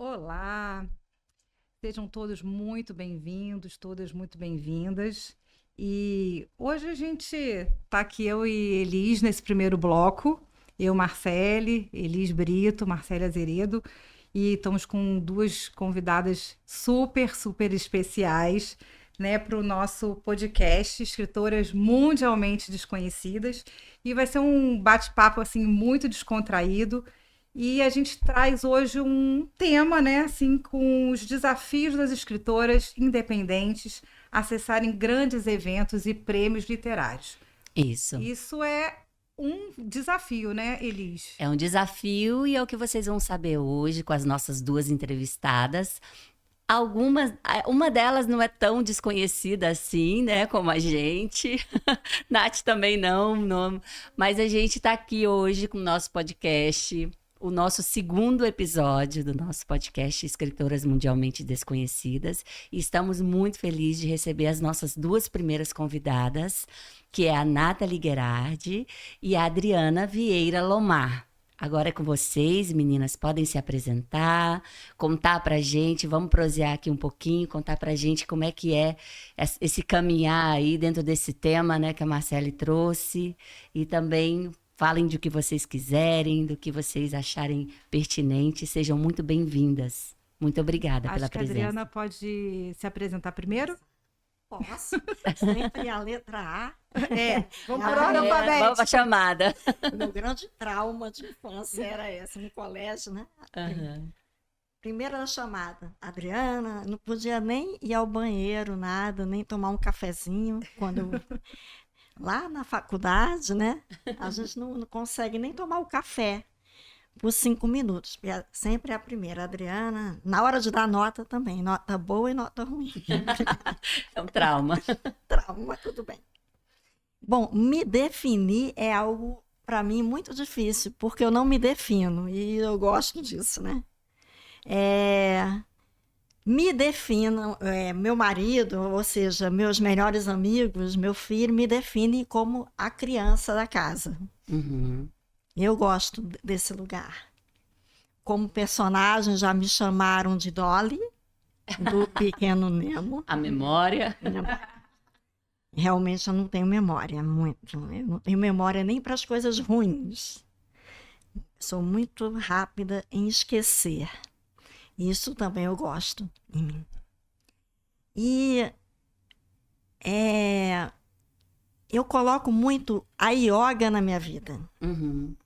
Olá, sejam todos muito bem-vindos, todas muito bem-vindas. E hoje a gente tá aqui, eu e Elis, nesse primeiro bloco. Eu, Marcele, Elis Brito, Marcele Azeredo. E estamos com duas convidadas super especiais, né, para o nosso podcast, escritoras mundialmente desconhecidas. E vai ser um bate-papo, assim, muito descontraído. E a gente traz hoje um tema, né, assim, com os desafios das escritoras independentes acessarem grandes eventos e prêmios literários. Isso. Isso é um desafio, né, Elis? É um desafio e é o que vocês vão saber hoje com as nossas duas entrevistadas. Uma delas não é tão desconhecida assim, né, como a gente. Nath também não, mas a gente está aqui hoje com o nosso podcast, o nosso segundo episódio do nosso podcast Escritoras Mundialmente Desconhecidas. E estamos muito felizes de receber as nossas duas primeiras convidadas, que é a Nathalie Gherardi e a Adriana Vieira Lomar. Agora é com vocês, meninas, podem se apresentar, contar pra gente, vamos prosear aqui um pouquinho, contar pra gente como é que é esse caminhar aí dentro desse tema, né, que a Marcele trouxe, e também falem do que vocês quiserem, do que vocês acharem pertinente, sejam muito bem-vindas. Muito obrigada pela Acho que a presença. Adriana pode se apresentar primeiro. Posso? Sempre a letra A. Vamos Ah, por ordem é. alfabética. Vamos pra chamada. O meu grande trauma de infância era essa, no colégio, né? Uhum. Primeira chamada, Adriana, não podia nem ir ao banheiro, nada, nem tomar um cafezinho. Lá na faculdade, né? A gente não consegue nem tomar o café por 5 minutos. Sempre é a primeira, Adriana. Na hora de dar nota também, nota boa e nota ruim. É um trauma. Trauma, tudo bem. Bom, me definir é algo, para mim, muito difícil, porque eu não me defino, e eu gosto disso, né? Me defino, meu marido, ou seja, meus melhores amigos, meu filho, me define como a criança da casa. Uhum. Eu gosto desse lugar. Como personagem, já me chamaram de Dolly, do Pequeno Nemo. A memória. Realmente eu não tenho memória, muito. Eu não tenho memória nem para as coisas ruins. Sou muito rápida em esquecer. Isso também eu gosto em mim. E eu coloco muito a yoga na minha vida. Uhum.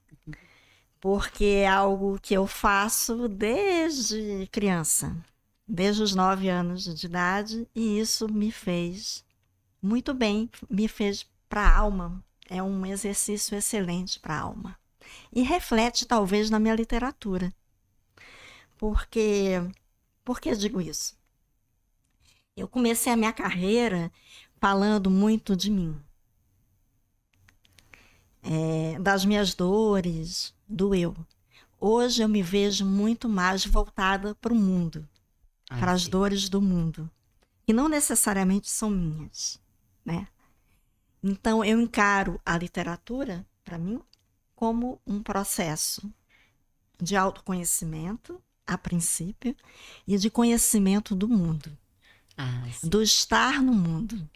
Porque é algo que eu faço desde criança. Desde os 9 anos de idade. E isso me fez muito bem, me fez para a alma. É um exercício excelente para a alma. E reflete, talvez, na minha literatura. Por que eu digo isso? Eu comecei a minha carreira falando muito de mim. Das minhas dores, do eu. Hoje eu me vejo muito mais voltada para o mundo. Para as dores do mundo. E não necessariamente são minhas, né? Então, eu encaro a literatura, para mim, como um processo de autoconhecimento, a princípio, e de conhecimento do mundo, do estar no mundo.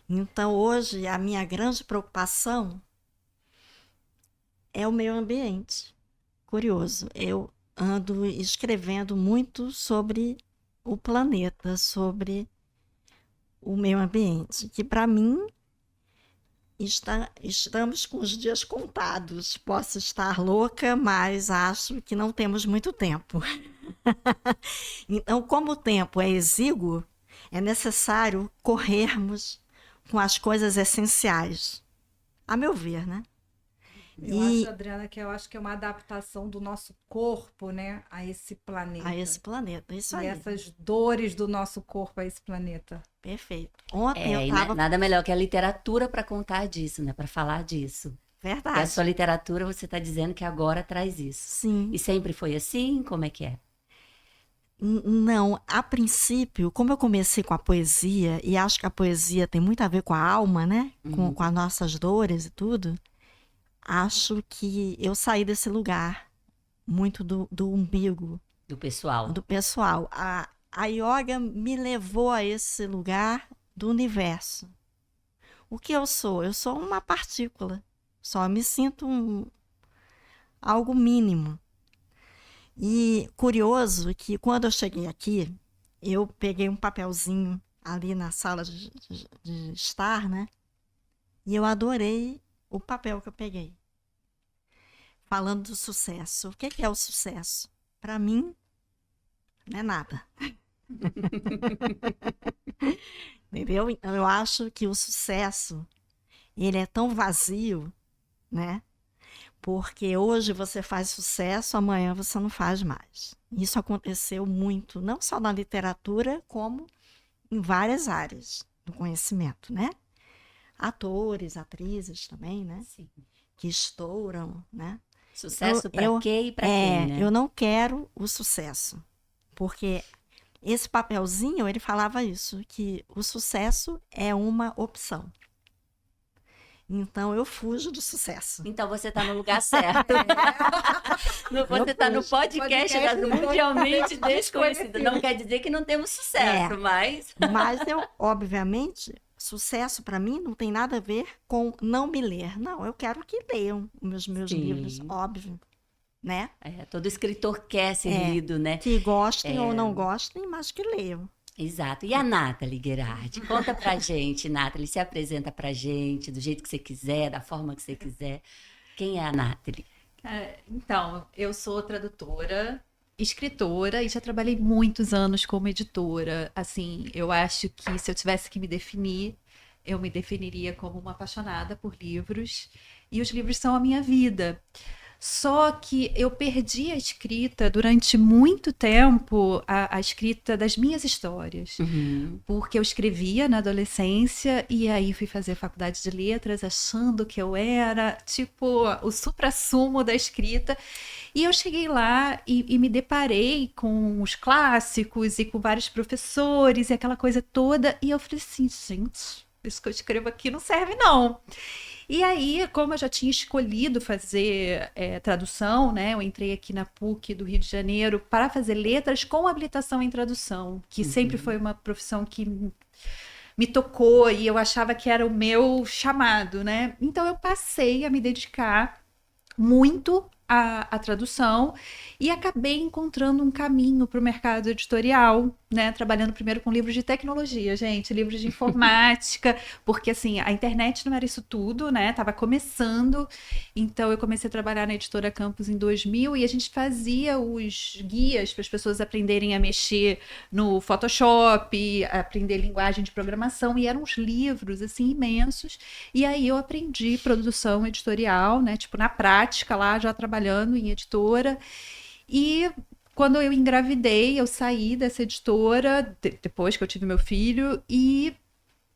Então, hoje, a minha grande preocupação é o meio ambiente. Curioso, eu ando escrevendo muito sobre o planeta, sobre o meio ambiente, que para mim estamos com os dias contados. Posso estar louca, mas acho que não temos muito tempo. Então, como o tempo é exíguo, é necessário corrermos com as coisas essenciais, a meu ver, né? Acho, Adriana, que é uma adaptação do nosso corpo, né, a esse planeta. A esse planeta, isso aí. E essas dores do nosso corpo a esse planeta. Perfeito. Ontem eu tava... Nada melhor que a literatura para contar disso, né? Para falar disso. Verdade. E a sua literatura, você está dizendo que agora traz isso. Sim. E sempre foi assim? Como é que é? Não, a princípio, como eu comecei com a poesia, e acho que a poesia tem muito a ver com a alma, né? Com as nossas dores e tudo, acho que eu saí desse lugar muito do umbigo. Do pessoal. Do pessoal. A yoga me levou a esse lugar do universo. O que eu sou? Eu sou uma partícula. Só me sinto algo mínimo. E curioso que quando eu cheguei aqui, eu peguei um papelzinho ali na sala de estar, né? E eu adorei o papel que eu peguei. Falando do sucesso. O que é o sucesso? Para mim, não é nada. Entendeu? Então, eu acho que o sucesso, ele é tão vazio, né? Porque hoje você faz sucesso, amanhã você não faz mais. Isso aconteceu muito, não só na literatura, como em várias áreas do conhecimento, né? Atores, atrizes também, né? Sim. Que estouram, né? Sucesso para quê e para quem, né? Eu não quero o sucesso, porque esse papelzinho, ele falava isso, que o sucesso é uma opção. Então, eu fujo do sucesso. Então, você está no lugar certo. Você está no podcast das mundialmente desconhecidas. Não quer dizer que não temos sucesso, mas... Mas, obviamente, sucesso para mim não tem nada a ver com não me ler. Não, eu quero que leiam os meus livros, óbvio. Né? Todo escritor quer ser lido, né? Que gostem ou não gostem, mas que leiam. Exato. E a Nathalie Gherardi? Conta pra gente, Nathalie. Se apresenta pra gente do jeito que você quiser, da forma que você quiser. Quem é a Nathalie? Então, eu sou tradutora, escritora e já trabalhei muitos anos como editora. Assim, eu acho que se eu tivesse que me definir, eu me definiria como uma apaixonada por livros. E os livros são a minha vida. Só que eu perdi a escrita durante muito tempo, a escrita das minhas histórias. Uhum. Porque eu escrevia na adolescência e aí fui fazer faculdade de letras achando que eu era, tipo, o suprassumo da escrita. E eu cheguei lá e me deparei com os clássicos e com vários professores e aquela coisa toda. E eu falei assim, gente, isso que eu escrevo aqui não serve não. E aí, como eu já tinha escolhido fazer tradução, né? Eu entrei aqui na PUC do Rio de Janeiro para fazer letras com habilitação em tradução, que sempre foi uma profissão que me tocou e eu achava que era o meu chamado, né? Então, eu passei a me dedicar muito à tradução e acabei encontrando um caminho para o mercado editorial, né? Trabalhando primeiro com livros de tecnologia, gente, livros de informática, porque assim, a internet não era isso tudo, né? Tava começando, então eu comecei a trabalhar na Editora Campus em 2000 e a gente fazia os guias para as pessoas aprenderem a mexer no Photoshop, aprender linguagem de programação, e eram uns livros, assim, imensos, e aí eu aprendi produção editorial, né? Tipo, na prática lá, já trabalhando em editora, e quando eu engravidei, eu saí dessa editora, depois que eu tive meu filho, e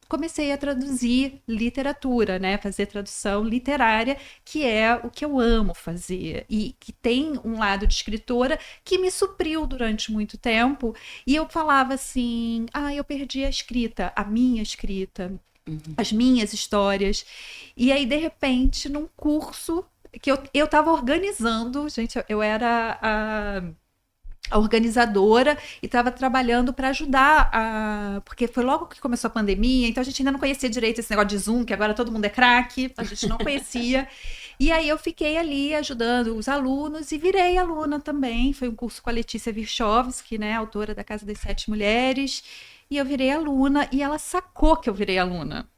comecei a traduzir literatura, né? Fazer tradução literária, que é o que eu amo fazer. E que tem um lado de escritora que me supriu durante muito tempo. E eu falava assim, eu perdi a escrita, a minha escrita, as minhas histórias. E aí, de repente, num curso que eu estava organizando, gente, eu era a organizadora e estava trabalhando para ajudar porque foi logo que começou a pandemia, então a gente ainda não conhecia direito esse negócio de Zoom, que agora todo mundo é craque, a gente não conhecia. E aí eu fiquei ali ajudando os alunos e virei aluna também. Foi um curso com a Letícia Virchovski, né, autora da Casa das Sete Mulheres, e eu virei aluna e ela sacou que eu virei aluna.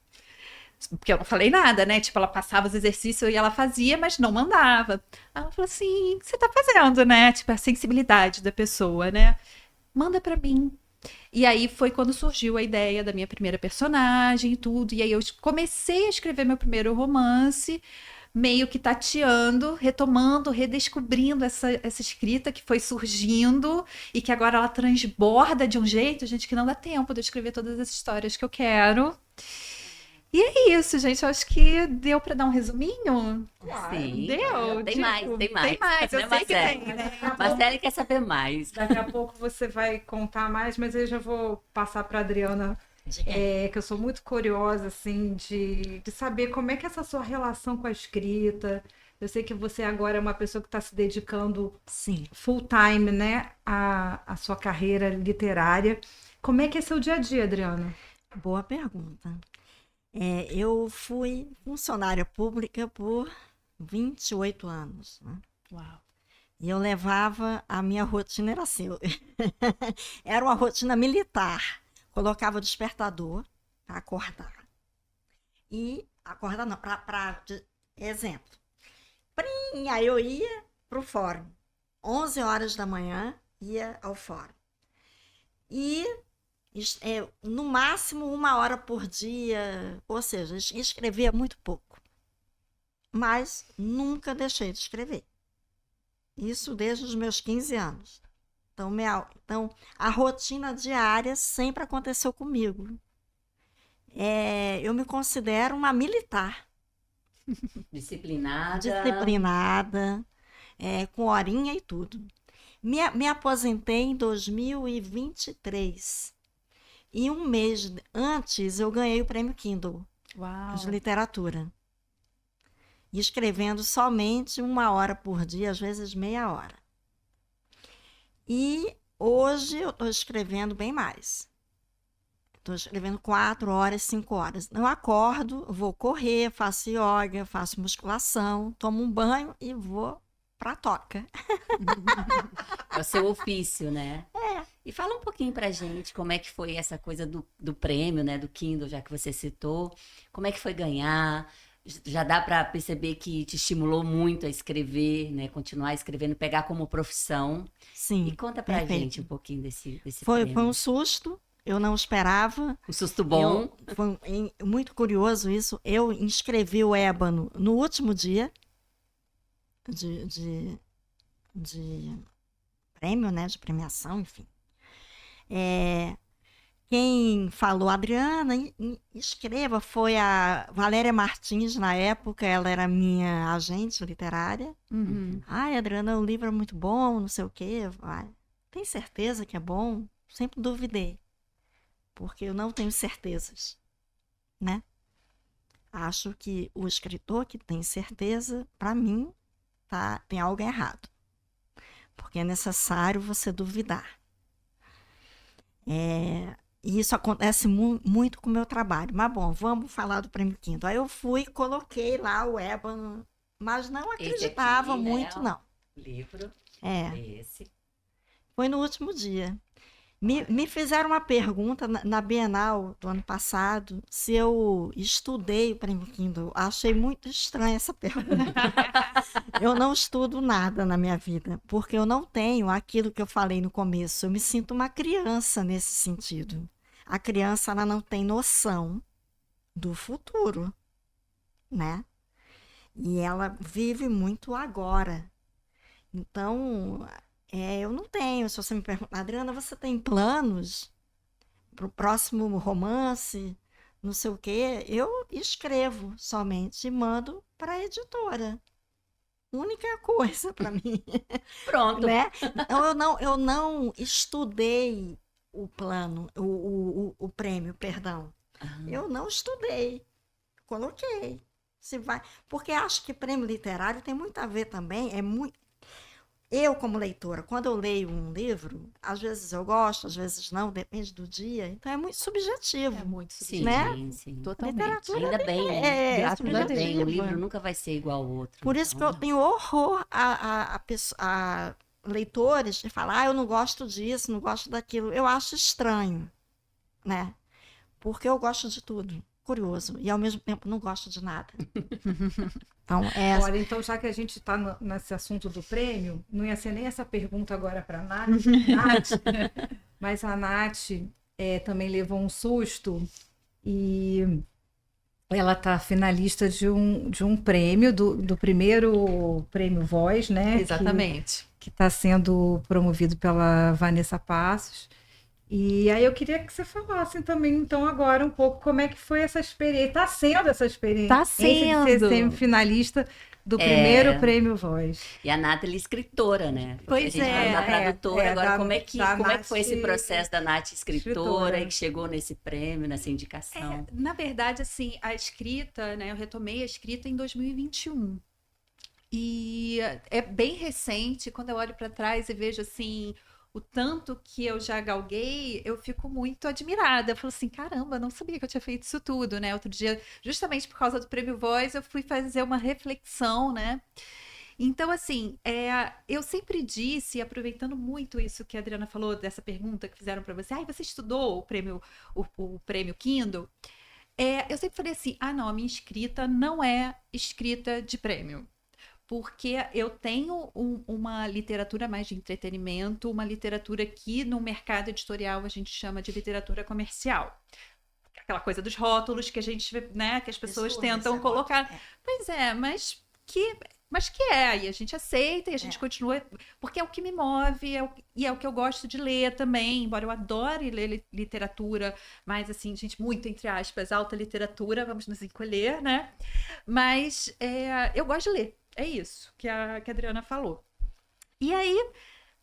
Porque eu não falei nada, né? Tipo, ela passava os exercícios e ela fazia, mas não mandava. Ela falou assim, o que você tá fazendo, né? Tipo, a sensibilidade da pessoa, né? Manda pra mim. E aí foi quando surgiu a ideia da minha primeira personagem e tudo. E aí eu comecei a escrever meu primeiro romance, meio que tateando, retomando, redescobrindo essa escrita que foi surgindo e que agora ela transborda de um jeito, gente, que não dá tempo de eu escrever todas as histórias que eu quero. E é isso, gente. Eu acho que deu para dar um resuminho. Sim. Deu? Tem mais. Tem mais, eu sei que tem, né? Marcele quer saber mais. Daqui a pouco você vai contar mais, mas eu já vou passar para a Adriana que eu sou muito curiosa, assim, de saber como é que é essa sua relação com a escrita. Eu sei que você agora é uma pessoa que está se dedicando Sim. full time, né, à sua carreira literária. Como é que é seu dia a dia, Adriana? Boa pergunta. Eu fui funcionária pública por 28 anos, né? Uau. E eu levava a minha rotina, era assim, era uma rotina militar. Colocava o despertador para acordar. E acordar não, exemplo. Aí eu ia para o fórum. 11 horas da manhã ia ao fórum. E no máximo 1 hora por dia, ou seja, escrevia muito pouco. Mas nunca deixei de escrever. Isso desde os meus 15 anos. Então, a rotina diária sempre aconteceu comigo. Eu me considero uma militar. Disciplinada, com horinha e tudo. Me aposentei em 2023. E um mês antes eu ganhei o prêmio Kindle de literatura. E escrevendo somente 1 hora por dia, às vezes meia hora. E hoje eu estou escrevendo bem mais. Estou escrevendo 4 horas, 5 horas. Eu acordo, vou correr, faço yoga, faço musculação, tomo um banho e vou para a toca. É o seu ofício, né? E fala um pouquinho pra gente como é que foi essa coisa do prêmio, né? Do Kindle, já que você citou. Como é que foi ganhar? Já dá para perceber que te estimulou muito a escrever, né? Continuar escrevendo, pegar como profissão. Sim. E conta pra gente um pouquinho desse foi prêmio. um susto, eu não esperava. Um susto bom. Foi muito curioso isso. Eu inscrevi o Ébano no último dia de prêmio, né? De premiação, enfim. Quem falou, Adriana, escreva, foi a Valéria Martins, na época, ela era minha agente literária. Uhum. Ai, Adriana, o livro é muito bom, não sei o quê. Tem certeza que é bom? Sempre duvidei, porque eu não tenho certezas, né? Acho que o escritor que tem certeza, para mim, tem algo errado, porque é necessário você duvidar. E isso acontece muito com o meu trabalho. Mas, bom, vamos falar do Prêmio Kindle. Aí eu fui e coloquei lá o Ébano, mas não acreditava aqui, muito, né? não. Livro. Esse. Foi no último dia. Me fizeram uma pergunta na Bienal do ano passado, se eu estudei o Prêmio Kindle. Achei muito estranha essa pergunta. Eu não estudo nada na minha vida, porque eu não tenho aquilo que eu falei no começo. Eu me sinto uma criança nesse sentido. A criança, ela não tem noção do futuro, né? E ela vive muito agora. Então, eu não tenho. Se você me perguntar, Adriana, você tem planos para o próximo romance? Não sei o quê. Eu escrevo somente e mando para a editora. Única coisa para mim. Pronto. Né? Então, eu não estudei o plano, o prêmio, perdão. Eu não estudei. Coloquei. Se vai, porque acho que prêmio literário tem muito a ver também. Eu, como leitora, quando eu leio um livro, às vezes eu gosto, às vezes não, depende do dia. Então é muito subjetivo. É muito Sim, né? sim. Totalmente. Ainda bem, né? Graças a Ainda Deus. bem, o livro nunca vai ser igual ao outro. Por isso que eu tenho horror a leitores de falar, eu não gosto disso, não gosto daquilo. Eu acho estranho, né? Porque eu gosto de tudo. Curioso. E ao mesmo tempo não gosto de nada. Então, Olha, então já que a gente está nesse assunto do prêmio, não ia ser nem essa pergunta agora para a Nath, mas a Nath também levou um susto e ela está finalista de um prêmio, do primeiro prêmio Voz, né? Exatamente. Que está sendo promovido pela Vanessa Passos. E aí eu queria que você falasse também, então, agora um pouco como é que foi essa experiência. Está sendo essa experiência. Tá sendo. De ser semifinalista do primeiro Prêmio Voz. E a Nathalie escritora, né? Porque Pois a gente é. fala da tradutora. Agora, como é que Nath foi esse processo da Nath escritora escritora. e que chegou nesse prêmio, nessa indicação? Na verdade, assim, a escrita, né? Eu retomei a escrita em 2021. E é bem recente, quando eu olho para trás e vejo, assim, o tanto que eu já galguei, eu fico muito admirada. Eu falo assim, caramba, não sabia que eu tinha feito isso tudo, né? Outro dia, justamente por causa do Prêmio Voz, eu fui fazer uma reflexão, né? Então, assim, eu sempre disse, aproveitando muito isso que a Adriana falou, dessa pergunta que fizeram para você, você estudou o prêmio Kindle? Eu sempre falei assim, não, a minha escrita não é escrita de prêmio. Porque eu tenho uma literatura mais de entretenimento, uma literatura que no mercado editorial a gente chama de literatura comercial. Aquela coisa dos rótulos que a gente, né, que as pessoas tentam colocar. Pois é, mas que e a gente aceita e a gente continua, porque é o que me move, e é o que eu gosto de ler também, embora eu adore ler literatura, mas assim, gente, muito entre aspas, alta literatura, vamos nos encolher, né? Mas eu gosto de ler. É isso que a Adriana falou. E aí,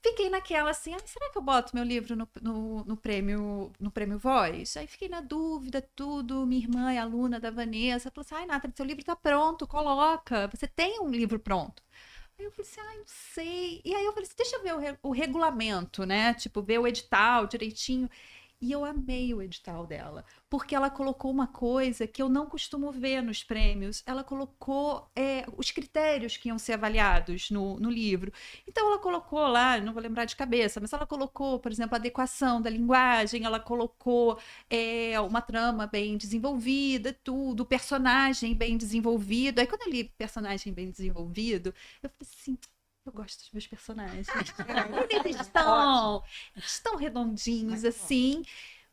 fiquei naquela assim, será que eu boto meu livro no prêmio Voz? Aí fiquei na dúvida, tudo. Minha irmã é aluna da Vanessa, falou assim, Nathalie, seu livro tá pronto, coloca. Você tem um livro pronto. Aí eu falei assim, não sei. E aí eu falei assim, deixa eu ver o regulamento, né? Tipo, ver o edital direitinho. E eu amei o edital dela, porque ela colocou uma coisa que eu não costumo ver nos prêmios. Ela colocou os critérios que iam ser avaliados no livro. Então, ela colocou lá, não vou lembrar de cabeça, mas ela colocou, por exemplo, a adequação da linguagem, ela colocou uma trama bem desenvolvida, tudo, o personagem bem desenvolvido. Aí, quando eu li personagem bem desenvolvido, eu falei assim... Eu gosto dos meus personagens. Eles estão redondinhos assim.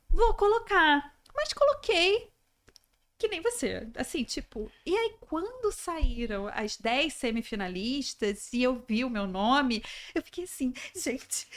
Vou colocar. Mas coloquei que nem você. Assim, tipo... E aí, quando saíram as 10 semifinalistas e eu vi o meu nome, eu fiquei assim, gente,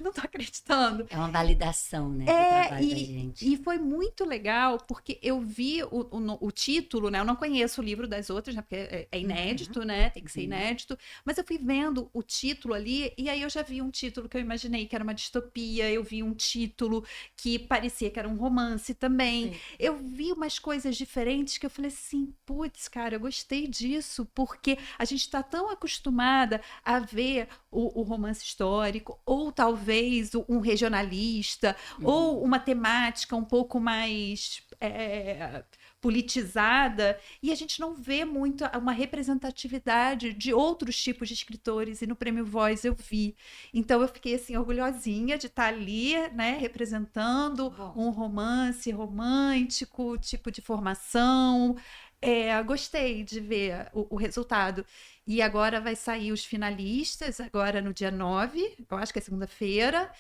não tô acreditando. É uma validação, né, do trabalho da gente. E foi muito legal, porque eu vi o título, né? Eu não conheço o livro das outras, né? Porque é inédito, né? Tem que ser inédito. Mas eu fui vendo o título ali, e aí eu já vi um título que eu imaginei que era uma distopia, eu vi um título que parecia que era um romance também. Sim. Eu vi umas coisas diferentes que eu falei assim, putz, cara, eu gostei disso, porque a gente está tão acostumada a ver o romance histórico, ou talvez um regionalista, ou uma temática um pouco mais politizada, e a gente não vê muito uma representatividade de outros tipos de escritores, e no Prêmio Voz eu vi. Então eu fiquei assim, orgulhosinha de estar ali, né, representando um romance romântico, tipo de formação. Gostei de ver o resultado. E agora vai sair os finalistas, agora no dia 9, eu acho que é segunda-feira.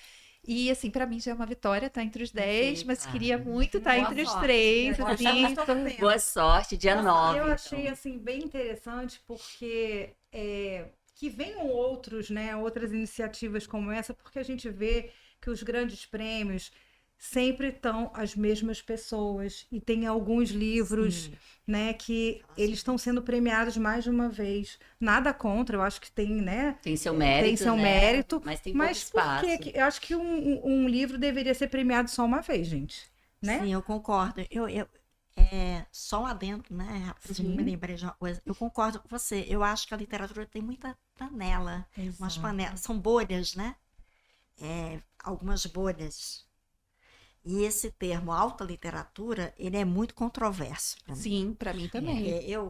E, assim, para mim já é uma vitória estar entre os 10, mas queria muito estar entre os 3. Assim. Boa sorte, dia 9. Eu achei, assim, bem interessante, porque que venham outros, né, outras iniciativas como essa, porque a gente vê que os grandes prêmios sempre estão as mesmas pessoas, e tem alguns livros, né, que eles estão sendo premiados mais de uma vez. Nada contra, eu acho que tem, né? Tem seu mérito, tem seu mérito, mas tem pouco espaço. Eu acho que um livro deveria ser premiado só uma vez, gente, né? Sim, eu concordo. Só um adendo, né? Rapidinho, me lembrei de uma coisa. Eu concordo com você. Eu acho que a literatura tem muita panela. Umas panelas. São bolhas, né? Algumas bolhas. E esse termo alta literatura, ele é muito controverso. Sim, para mim também.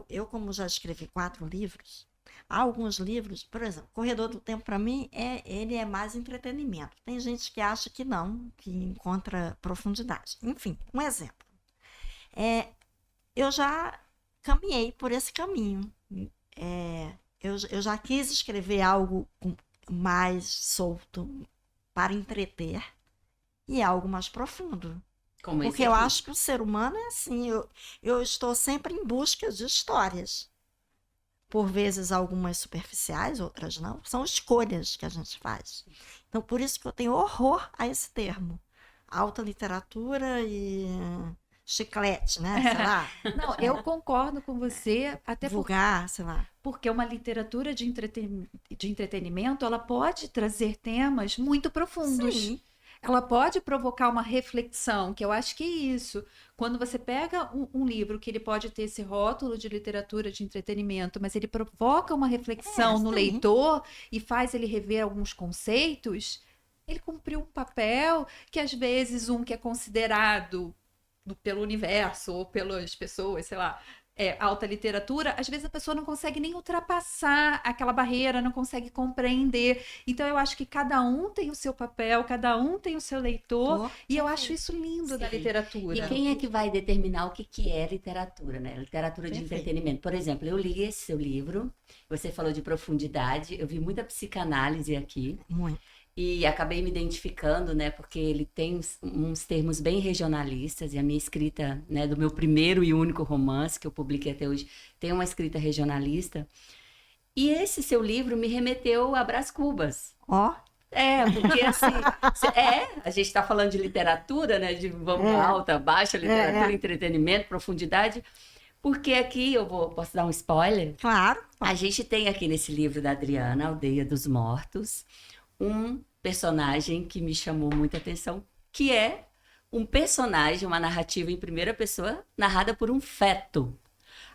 Eu, como já escrevi 4 livros, há alguns livros, por exemplo, Corredor do Tempo, para mim, ele é mais entretenimento. Tem gente que acha que não, que encontra profundidade. Enfim, um exemplo. Eu já caminhei por esse caminho. Eu já quis escrever algo mais solto para entreter, e algo mais profundo. Porque eu acho que o ser humano é assim, eu estou sempre em busca de histórias. Por vezes algumas superficiais, outras não. São escolhas que a gente faz. Então, por isso que eu tenho horror a esse termo. Alta literatura e chiclete, né? Sei lá. Não, eu concordo com você, até Vulgar, sei lá. porque uma literatura de entretenimento, ela pode trazer temas muito profundos. Sim. Ela pode provocar uma reflexão, que eu acho que é isso. Quando você pega um livro que ele pode ter esse rótulo de literatura de entretenimento, mas ele provoca uma reflexão no sim. leitor e faz ele rever alguns conceitos, ele cumpriu um papel que às vezes que é considerado pelo universo ou pelas pessoas, sei lá, alta literatura, às vezes a pessoa não consegue nem ultrapassar aquela barreira, não consegue compreender. Então eu acho que cada um tem o seu papel, cada um tem o seu leitor, e eu acho isso lindo da Sim. literatura. E quem é que vai determinar o que é literatura, né? Literatura de entretenimento. Por exemplo, eu li esse seu livro, você falou de profundidade, eu vi muita psicanálise aqui. Muito. E acabei me identificando, né? Porque ele tem uns termos bem regionalistas. E a minha escrita, né? Do meu primeiro e único romance que eu publiquei até hoje, tem uma escrita regionalista. E esse seu livro me remeteu a Brás Cubas. Ó. Porque assim... a gente está falando de literatura, né? De alta, baixa, literatura, entretenimento, profundidade. Porque aqui, posso dar um spoiler? Claro. A gente tem aqui nesse livro da Adriana, Aldeia dos Mortos, um personagem que me chamou muita atenção, que é um personagem, uma narrativa em primeira pessoa, narrada por um feto.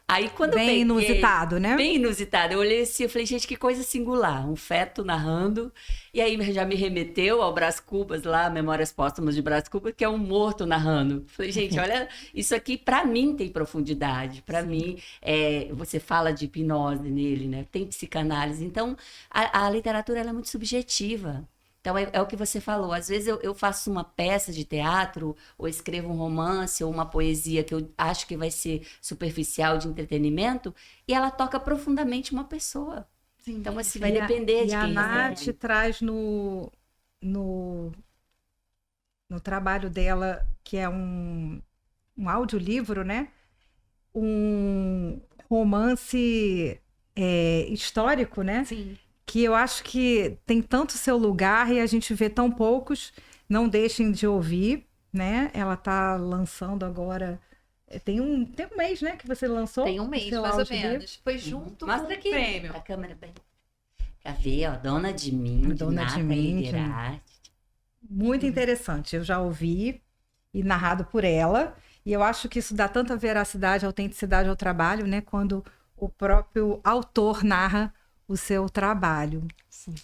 Aí quando Bem inusitado, né? Bem inusitado. Eu olhei assim, eu falei, gente, que coisa singular. Um feto narrando. E aí já me remeteu ao Brás Cubas lá, Memórias Póstumas de Brás Cubas, que é um morto narrando. Falei, gente, olha, isso aqui pra mim tem profundidade. Pra mim, você fala de hipnose nele, né? Tem psicanálise. Então, a literatura ela é muito subjetiva. Então, é o que você falou. Às vezes eu faço uma peça de teatro, ou escrevo um romance, ou uma poesia que eu acho que vai ser superficial de entretenimento, e ela toca profundamente uma pessoa. Sim. Então, assim, vai depender de quem a Nath recebe. traz no trabalho dela, que é um audiolivro, né? Um romance histórico, né? Sim. Que eu acho que tem tanto seu lugar e a gente vê tão poucos, não deixem de ouvir, né? Ela está lançando agora, tem um mês, né, que você lançou? Tem um mês, seu mais ou audiolivro. menos. Foi junto com Mostra o aqui prêmio. a câmera bem. Quer ver, ó, Dona de Mim, Dona de Mim, que- Muito interessante, eu já ouvi e narrado por ela, e eu acho que isso dá tanta veracidade, autenticidade ao trabalho, né, quando o próprio autor narra o seu trabalho. Sim.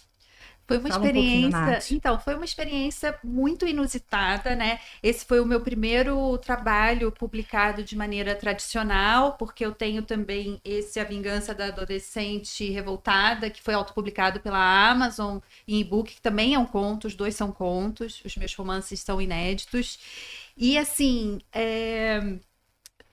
Foi uma Fala um pouquinho, experiência. Nath. Então, foi uma experiência muito inusitada, né? Esse foi o meu primeiro trabalho publicado de maneira tradicional, porque eu tenho também esse A Vingança da Adolescente Revoltada, que foi autopublicado pela Amazon em e-book, que também é um conto, os dois são contos, os meus romances são inéditos. E assim,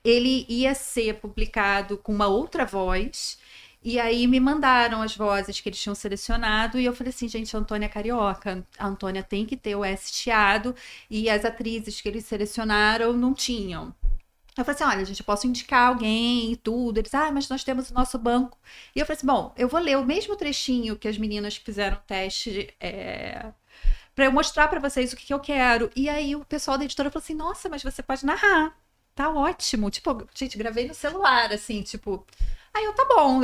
ele ia ser publicado com uma outra voz. E aí me mandaram as vozes que eles tinham selecionado e eu falei assim, gente, a Antônia é carioca, a Antônia tem que ter o S chiado e as atrizes que eles selecionaram não tinham. Eu falei assim, olha, gente, eu posso indicar alguém e tudo. Eles, mas nós temos o nosso banco. E eu falei assim, bom, eu vou ler o mesmo trechinho que as meninas que fizeram o teste para eu mostrar para vocês o que eu quero. E aí o pessoal da editora falou assim, nossa, mas você pode narrar. Tá ótimo. Tipo, gente, gravei no celular, assim, tipo... Aí eu, tá bom,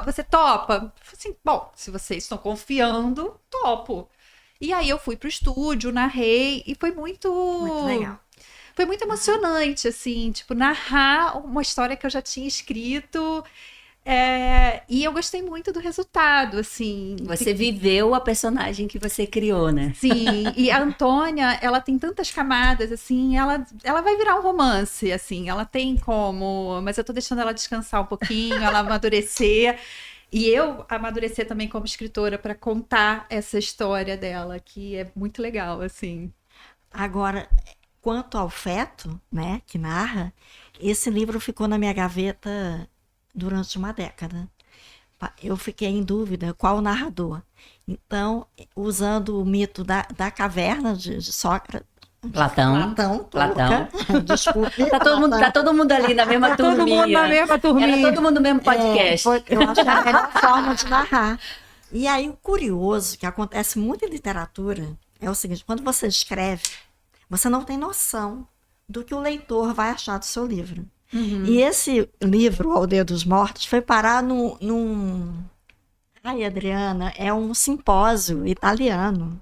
você topa? Eu falei assim, bom, se vocês estão confiando, topo. E aí eu fui pro estúdio, narrei, e foi muito legal. Foi muito emocionante, assim, tipo, narrar uma história que eu já tinha escrito. E eu gostei muito do resultado, assim. Você viveu a personagem que você criou, né? Sim, e a Antônia, ela tem tantas camadas, assim, ela vai virar um romance, assim, ela tem como, mas eu tô deixando ela descansar um pouquinho, ela amadurecer, e eu amadurecer também como escritora para contar essa história dela, que é muito legal, assim. Agora, quanto ao feto, né, que narra, esse livro ficou na minha gaveta durante uma década. Eu fiquei em dúvida qual o narrador. Então, usando o mito da caverna de Sócrates, Platão. Desculpe. Tá todo mundo ali na mesma turminha. Todo mundo na mesma turminha. Era todo mundo no mesmo podcast. Eu acho que é a melhor forma de narrar. E aí, o curioso, que acontece muito em literatura, é o seguinte, quando você escreve, você não tem noção do que o leitor vai achar do seu livro. E esse livro, A Aldeia dos Mortos, foi parar num... Ai, Adriana, é um simpósio italiano.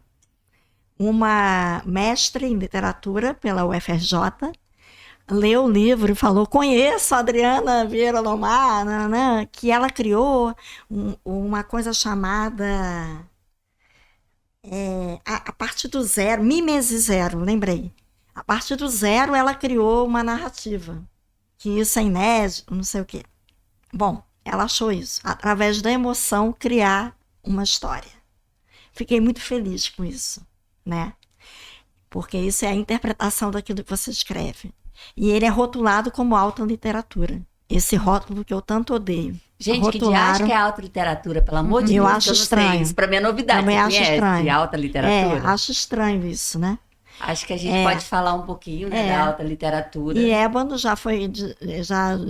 Uma mestre em literatura pela UFRJ leu o livro e falou: conheço a Adriana Vieira Lomar, né, que ela criou uma coisa chamada a partir do zero, Mimese Zero, lembrei. A partir do zero ela criou uma narrativa, que isso é inédito, não sei o quê. Bom, ela achou isso, através da emoção, criar uma história. Fiquei muito feliz com isso, né? Porque isso é a interpretação daquilo que você escreve. E ele é rotulado como alta literatura. Esse rótulo que eu tanto odeio. Gente, que diacho que é alta literatura, pelo amor de eu Deus. acho estranho. Isso pra mim é novidade. Também Você acho conhece estranho. alta literatura? Acho estranho isso, né? Acho que a gente pode falar um pouquinho, né, da alta literatura. E ébano já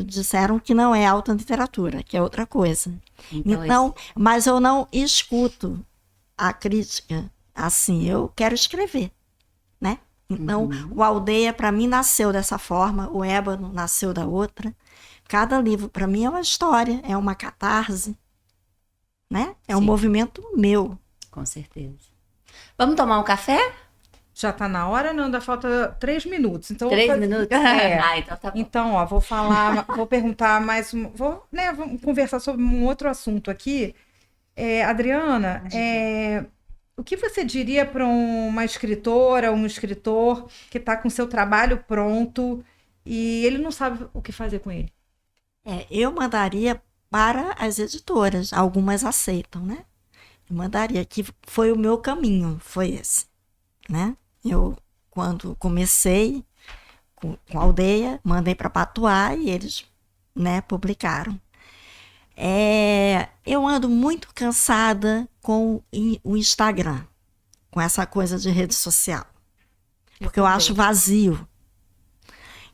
disseram que não é alta literatura, que é outra coisa. Então, mas eu não escuto a crítica assim, eu quero escrever, né? Então, o Aldeia para mim nasceu dessa forma, o ébano nasceu da outra. Cada livro para mim é uma história, é uma catarse, né? É um movimento meu. Com certeza. Vamos tomar um café? Já tá na hora? Não, ainda falta 3 minutos. Então, 3 minutos? É. Então tá bom. Então, ó, vou perguntar mais vamos conversar sobre um outro assunto aqui. Adriana, o que você diria para uma escritora, um escritor que está com seu trabalho pronto e ele não sabe o que fazer com ele? Eu mandaria para as editoras, algumas aceitam, né? Eu mandaria, que foi o meu caminho, foi esse, né? Eu, quando comecei com a Aldeia, mandei para Patuá e eles, né, publicaram. Eu ando muito cansada com o Instagram, com essa coisa de rede social, porque eu acho vazio.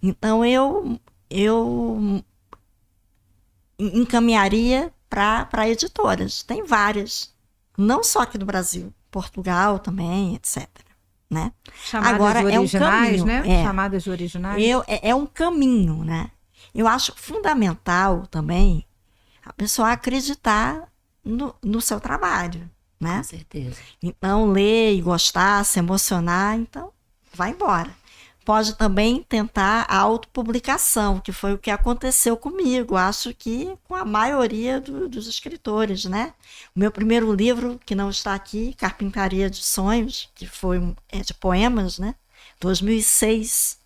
Então, eu encaminharia para editoras. Tem várias, não só aqui do Brasil, Portugal também, etc. Né? Chamadas Agora, de originais, caminho, né? Chamadas de originais. É um caminho, né? Eu acho fundamental também a pessoa acreditar no seu trabalho, né? Com certeza. Então, ler e gostar, se emocionar, então, vai embora. Pode também tentar a autopublicação, que foi o que aconteceu comigo, acho que com a maioria dos escritores, né? O meu primeiro livro, que não está aqui, Carpintaria de Sonhos, que foi de poemas, né? 2006,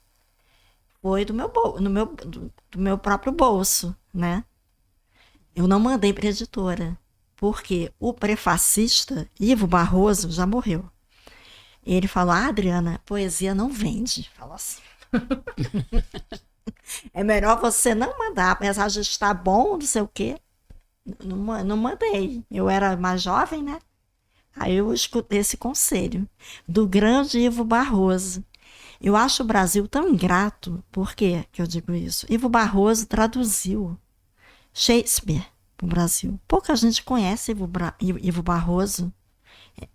foi do meu próprio bolso, né? Eu não mandei para a editora, porque o prefacista, Ivo Barroso, já morreu. Ele falou: Adriana, poesia não vende. Falou assim. É melhor você não mandar, apesar de estar bom, não sei o quê. Não mandei. Eu era mais jovem, né? Aí eu escutei esse conselho do grande Ivo Barroso. Eu acho o Brasil tão ingrato. Por que eu digo isso? Ivo Barroso traduziu Shakespeare para o Brasil. Pouca gente conhece Ivo Barroso.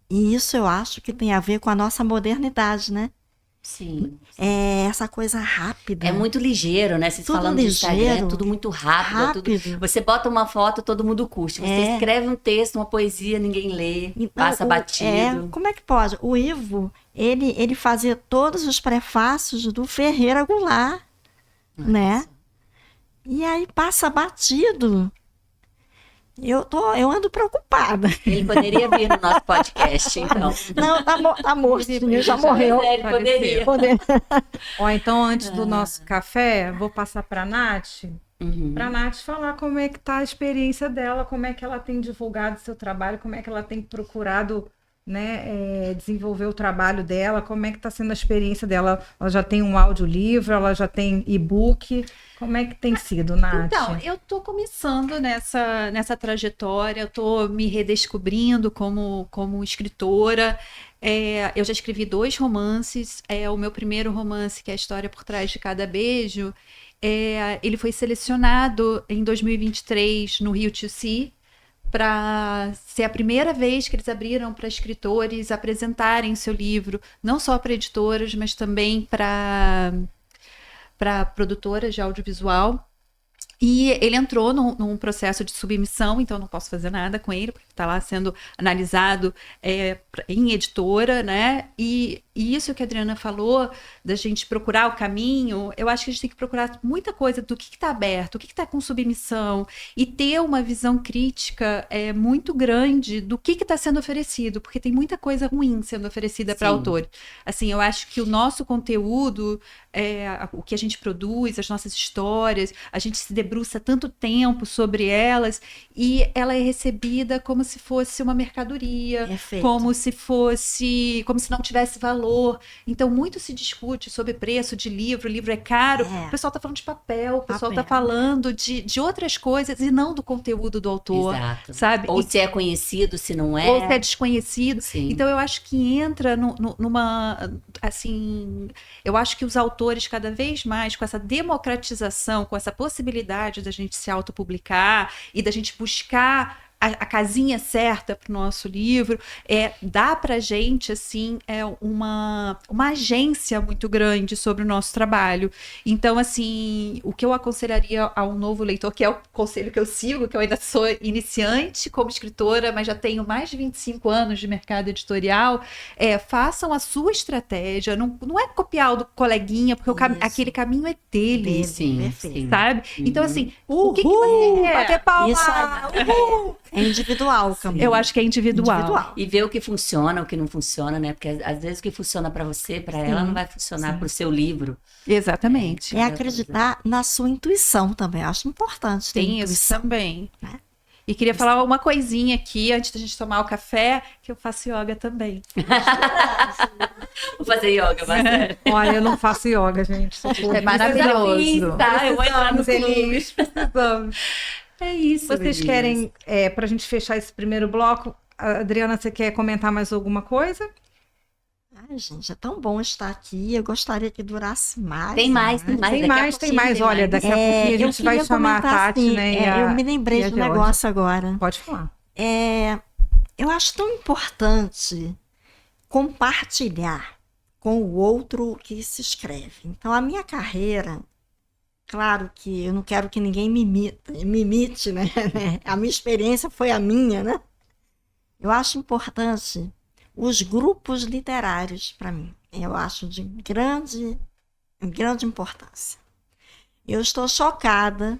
E isso eu acho que tem a ver com a nossa modernidade, né? Sim. Essa coisa rápida. É muito ligeiro, né? Vocês falando de Instagram, é tudo muito rápido. Você bota uma foto, todo mundo curte. Você escreve um texto, uma poesia, ninguém lê, então, passa batido. Como é que pode? O Ivo, ele fazia todos os prefácios do Ferreira Goulart, né? E aí passa batido. Eu ando preocupada. Ele poderia vir no nosso podcast, então. Não, tá morto, já morreu. Ele poderia. Ó, então, antes do nosso café, vou passar para a Nath, para a Nath falar como é que tá a experiência dela, como é que ela tem divulgado seu trabalho, como é que ela tem procurado, né, desenvolver o trabalho dela, como é que está sendo a experiência dela. Ela já tem um audiolivro, ela já tem e-book. Como é que tem sido, Nath? Então, eu estou começando nessa trajetória, eu estou me redescobrindo como escritora. Eu já escrevi 2 romances. O meu primeiro romance, que é A História por Trás de Cada Beijo, ele foi selecionado em 2023 no Rio to See, para ser a primeira vez que eles abriram para escritores apresentarem seu livro, não só para editoras, mas também para para produtoras de audiovisual. E ele entrou num processo de submissão, então não posso fazer nada com ele, porque está lá sendo analisado em editora, né? E isso que a Adriana falou, da gente procurar o caminho, eu acho que a gente tem que procurar muita coisa do que está aberto, o que está com submissão, e ter uma visão crítica muito grande do que está sendo oferecido, porque tem muita coisa ruim sendo oferecida para autores. Assim, eu acho que o nosso conteúdo, o que a gente produz, as nossas histórias, a gente se debruça tanto tempo sobre elas, e ela é recebida como se fosse uma mercadoria, como se não tivesse valor. Então, muito se discute sobre preço de livro, o livro é caro, o pessoal está falando de papel, o pessoal está falando de outras coisas e não do conteúdo do autor. Exato. Sabe? Ou se é conhecido, se não é. Ou se é desconhecido. Sim. Então, eu acho que entra numa... Assim, eu acho que os autores, cada vez mais, com essa democratização, com essa possibilidade da gente se autopublicar e da gente buscar a casinha certa para o nosso livro, dá para a gente assim, uma agência muito grande sobre o nosso trabalho. Então, assim, o que eu aconselharia a um novo leitor, que é o conselho que eu sigo, que eu ainda sou iniciante como escritora, mas já tenho mais de 25 anos de mercado editorial, façam a sua estratégia, não é copiar o do coleguinha, porque aquele caminho é dele, sim, sabe? Então, assim, o que você quer? Bater palma! Isso é individual, Camila. Eu acho que é individual. E ver o que funciona, o que não funciona, né? Porque às vezes o que funciona para você, para ela, não vai funcionar para o seu livro. Exatamente. É acreditar na sua intuição também. Eu acho importante ter Tem intuição. isso também. Né? E queria falar uma coisinha aqui, antes da gente tomar o café, que eu faço yoga também. Vou fazer yoga, mas Olha, eu não faço yoga, gente. É maravilhoso. Tá, eu vou entrar no clube. Elis, precisamos. É isso, Vocês querem, para a gente fechar esse primeiro bloco, Adriana, você quer comentar mais alguma coisa? Ai, gente, é tão bom estar aqui. Eu gostaria que durasse mais. Tem mais. Tem Daqui a mais. pouquinho Olha, daqui a pouquinho a gente vai chamar a Tati, assim, né? eu me lembrei de um negócio agora. Pode falar. Eu acho tão importante compartilhar com o outro o que se escreve. Então, a minha carreira, claro que eu não quero que ninguém me imite, né? A minha experiência foi a minha, né? Eu acho importante os grupos literários, para mim. Eu acho de grande importância. Eu estou chocada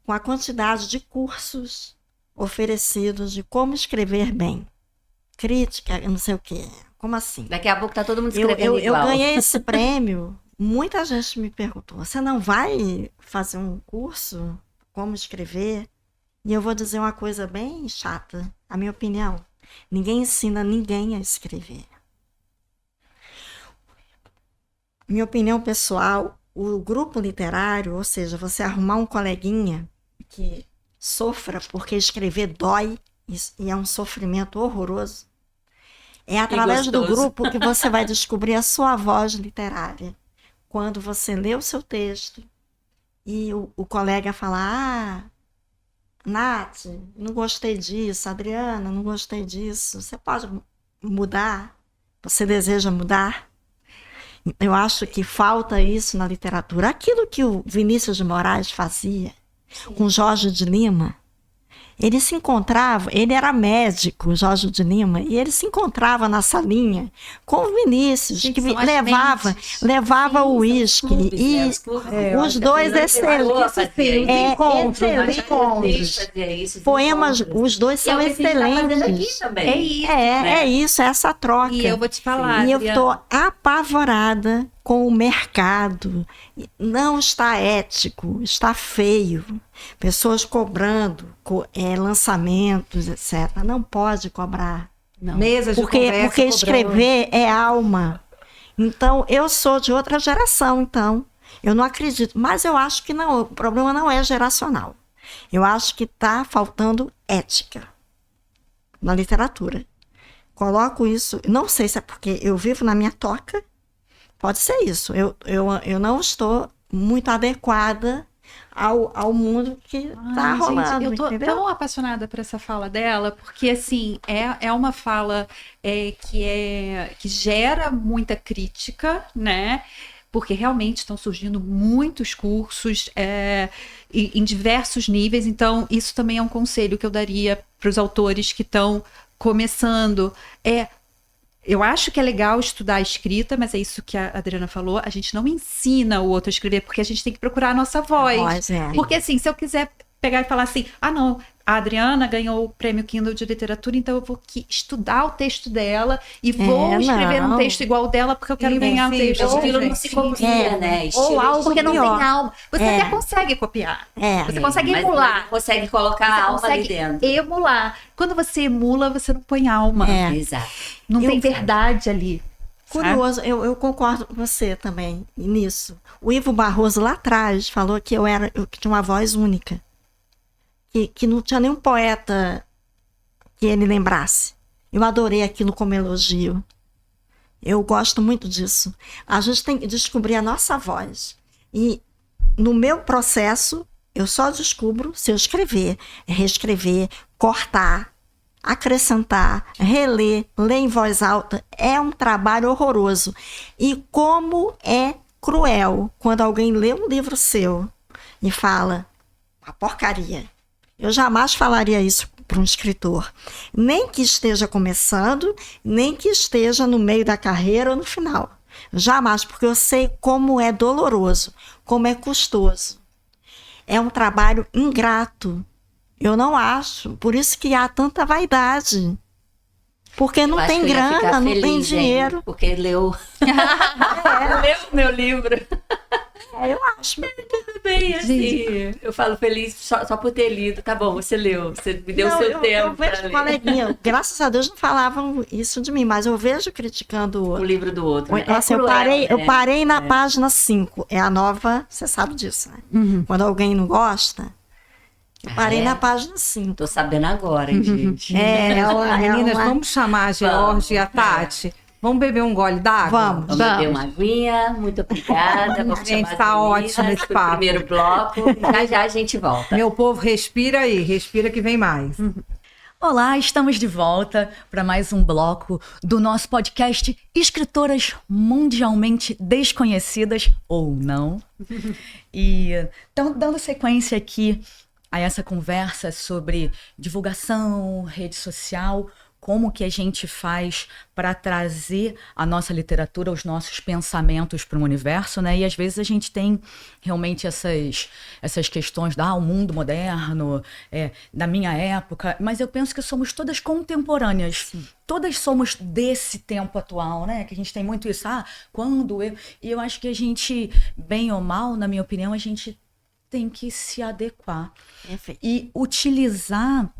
com a quantidade de cursos oferecidos de como escrever bem. Crítica, não sei o quê. Como assim? Daqui a pouco tá todo mundo escrevendo eu igual. ganhei esse prêmio, muita gente me perguntou, você não vai fazer um curso como escrever? E eu vou dizer uma coisa bem chata, a minha opinião. Ninguém ensina ninguém a escrever. Minha opinião pessoal, o grupo literário, ou seja, você arrumar um coleguinha que sofra porque escrever dói e é um sofrimento horroroso, é através do grupo que você vai descobrir a sua voz literária. Quando você lê o seu texto e o colega fala, Nath, não gostei disso, Adriana, não gostei disso, você pode mudar? Você deseja mudar? Eu acho que falta isso na literatura. Aquilo que o Vinícius de Moraes fazia com Jorge de Lima, ele se encontrava, ele era médico, Jorge de Lima, e ele se encontrava na salinha com o Vinícius, que levava o uísque, e os dois excelentes. Poemas, os dois são excelentes. É isso, é essa troca. E eu vou te falar, e eu estou apavorada com o mercado. Não está ético, está feio. Pessoas cobrando lançamentos, etc. Não pode cobrar. Não. Mesas de conversa, porque escrever é alma. Então, eu sou de outra geração, então. Eu não acredito. Mas eu acho que não, o problema não é geracional. Eu acho que está faltando ética na literatura. Coloco isso, não sei se é porque eu vivo na minha toca, pode ser isso. Eu não estou muito adequada ao mundo que está rolando. Gente, eu tô entendeu? tão apaixonada por essa fala dela, porque assim, é uma fala que gera muita crítica, né? porque realmente estão surgindo muitos cursos em diversos níveis. Então, isso também é um conselho que eu daria para os autores que estão começando. Eu acho que é legal estudar a escrita, mas é isso que a Adriana falou, a gente não ensina o outro a escrever, porque a gente tem que procurar a nossa voz. Porque assim, se eu quiser pegar e falar assim, não, a Adriana ganhou o prêmio Kindle de literatura, então eu vou estudar o texto dela e vou escrever um texto igual dela porque eu quero ganhar o texto. O estilo não se copia, né? Ou algo porque não tem alma. Você É. até consegue copiar. Você consegue emular. Mas consegue colocar a alma ali dentro. Emular. Quando você emula, você não põe alma. Exato. Não tem verdade ali. Curioso, eu concordo com você também nisso. O Ivo Barroso lá atrás falou que eu tinha uma voz única. Que não tinha nenhum poeta que ele lembrasse. Eu adorei aquilo como elogio. Eu gosto muito disso. A gente tem que descobrir a nossa voz. E no meu processo, eu só descubro se eu escrever, reescrever, cortar, acrescentar, reler, ler em voz alta. É um trabalho horroroso. E como é cruel quando alguém lê um livro seu e fala, uma porcaria. Eu jamais falaria isso para um escritor. Nem que esteja começando, nem que esteja no meio da carreira ou no final. Jamais, porque eu sei como é doloroso, como é custoso. É um trabalho ingrato. Eu não acho. Por isso que há tanta vaidade. Porque não tem grana, não tem dinheiro. Hein? Porque leu. Leu meu livro. Eu acho. Tudo bem, assim. Eu falo feliz só por ter lido. Tá bom, você leu. Você me deu o seu tempo. Eu vejo coleguinha. Graças a Deus não falavam isso de mim, mas eu vejo criticando o livro do outro. Né? Assim, eu parei na página 5. É a nova, você sabe disso, né? Uhum. Quando alguém não gosta, eu parei na página 5. Tô sabendo agora, hein, gente. Meninas, vamos chamar a Georgia e a Tati. Vamos beber um gole d'água? Vamos beber uma aguinha. Muito obrigada. Vamos gente, tá ótimo esse papo. Primeiro bloco. Já a gente volta. Meu povo, respira aí. Respira que vem mais. Olá, estamos de volta para mais um bloco do nosso podcast Escritoras Mundialmente Desconhecidas ou não. E então, dando sequência aqui a essa conversa sobre divulgação, rede social, como que a gente faz para trazer a nossa literatura, os nossos pensamentos para o universo, né? E às vezes a gente tem realmente essas questões o mundo moderno, da minha época, mas eu penso que somos todas contemporâneas. Sim. Todas somos desse tempo atual, né? Que a gente tem muito isso, quando eu... E eu acho que a gente, bem ou mal, na minha opinião, a gente tem que se adequar. E utilizar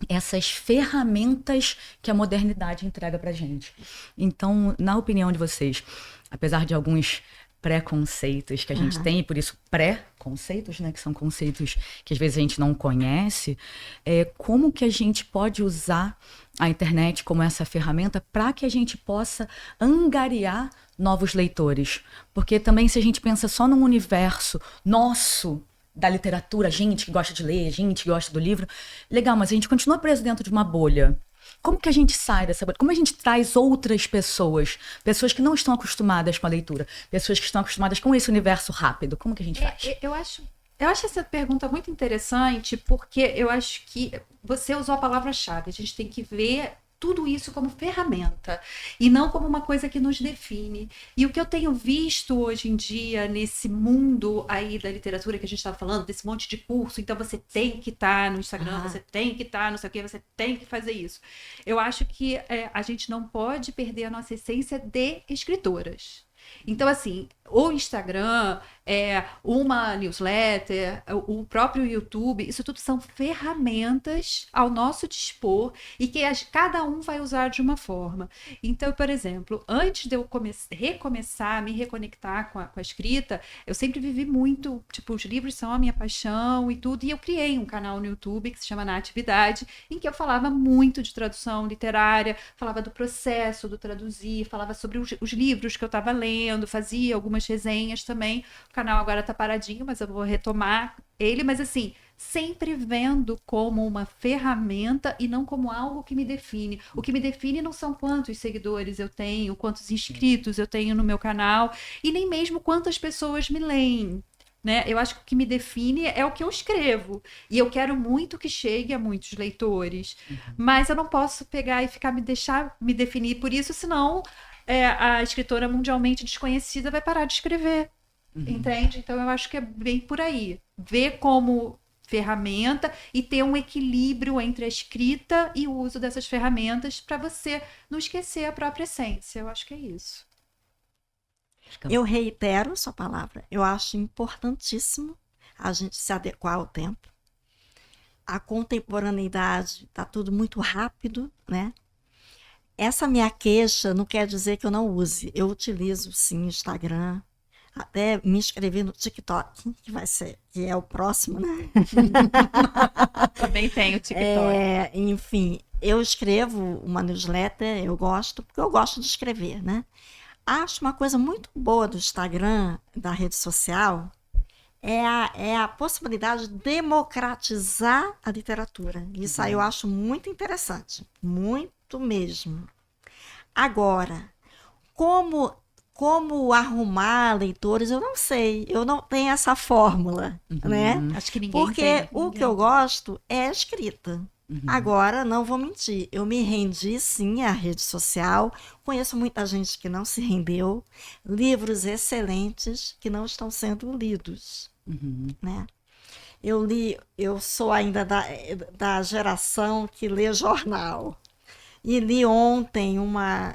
essas ferramentas que a modernidade entrega pra gente. Então, na opinião de vocês, apesar de alguns preconceitos que a gente tem, e por isso pré-conceitos, né, que são conceitos que às vezes a gente não conhece, como que a gente pode usar a internet como essa ferramenta para que a gente possa angariar novos leitores? Porque também se a gente pensa só num universo nosso, da literatura, gente que gosta de ler, gente que gosta do livro, legal, mas a gente continua preso dentro de uma bolha. Como que a gente sai dessa bolha? Como a gente traz outras pessoas que não estão acostumadas com a leitura, pessoas que estão acostumadas com esse universo rápido? Como que a gente faz? Eu acho essa pergunta muito interessante, porque eu acho que você usou a palavra-chave. A gente tem que ver tudo isso como ferramenta e não como uma coisa que nos define. E o que eu tenho visto hoje em dia nesse mundo aí da literatura que a gente estava falando, desse monte de curso, então você tem que estar no Instagram, você tem que estar não sei o que, você tem que fazer isso. Eu acho que a gente não pode perder a nossa essência de escritoras. Então, assim, o Instagram, uma newsletter, o próprio YouTube, isso tudo são ferramentas ao nosso dispor e que cada um vai usar de uma forma. Então, por exemplo, antes de eu recomeçar, me reconectar com a escrita, eu sempre vivi muito, tipo, os livros são a minha paixão e tudo, e eu criei um canal no YouTube que se chama Na Atividade, em que eu falava muito de tradução literária, falava do processo do traduzir, falava sobre os livros que eu estava lendo, fazia algumas resenhas também. O canal agora tá paradinho, mas eu vou retomar ele. Mas assim, sempre vendo como uma ferramenta e não como algo que me define. O que me define não são quantos seguidores eu tenho, quantos inscritos eu tenho no meu canal, e nem mesmo quantas pessoas me leem. Né? Eu acho que o que me define é o que eu escrevo. E eu quero muito que chegue a muitos leitores. Mas eu não posso pegar e deixar me definir por isso, senão a escritora mundialmente desconhecida vai parar de escrever. Entende? Então eu acho que é bem por aí. Ver como ferramenta e ter um equilíbrio entre a escrita e o uso dessas ferramentas para você não esquecer a própria essência. Eu acho que é isso. Eu reitero sua palavra. Eu acho importantíssimo a gente se adequar ao tempo. A contemporaneidade está tudo muito rápido, né? Essa minha queixa não quer dizer que eu não use. Eu utilizo sim o Instagram. Até me inscrevi no TikTok, que é o próximo, né? Também tenho TikTok. Enfim, eu escrevo uma newsletter, eu gosto, porque eu gosto de escrever, né? Acho uma coisa muito boa do Instagram, da rede social, é a possibilidade de democratizar a literatura. Isso aí eu acho muito interessante, muito mesmo. Agora, como arrumar leitores, eu não sei, eu não tenho essa fórmula, né? Acho que ninguém Porque tem. o que eu gosto é a escrita. Agora, não vou mentir, eu me rendi sim à rede social, conheço muita gente que não se rendeu, livros excelentes que não estão sendo lidos, né? Eu sou ainda da geração que lê jornal, e li ontem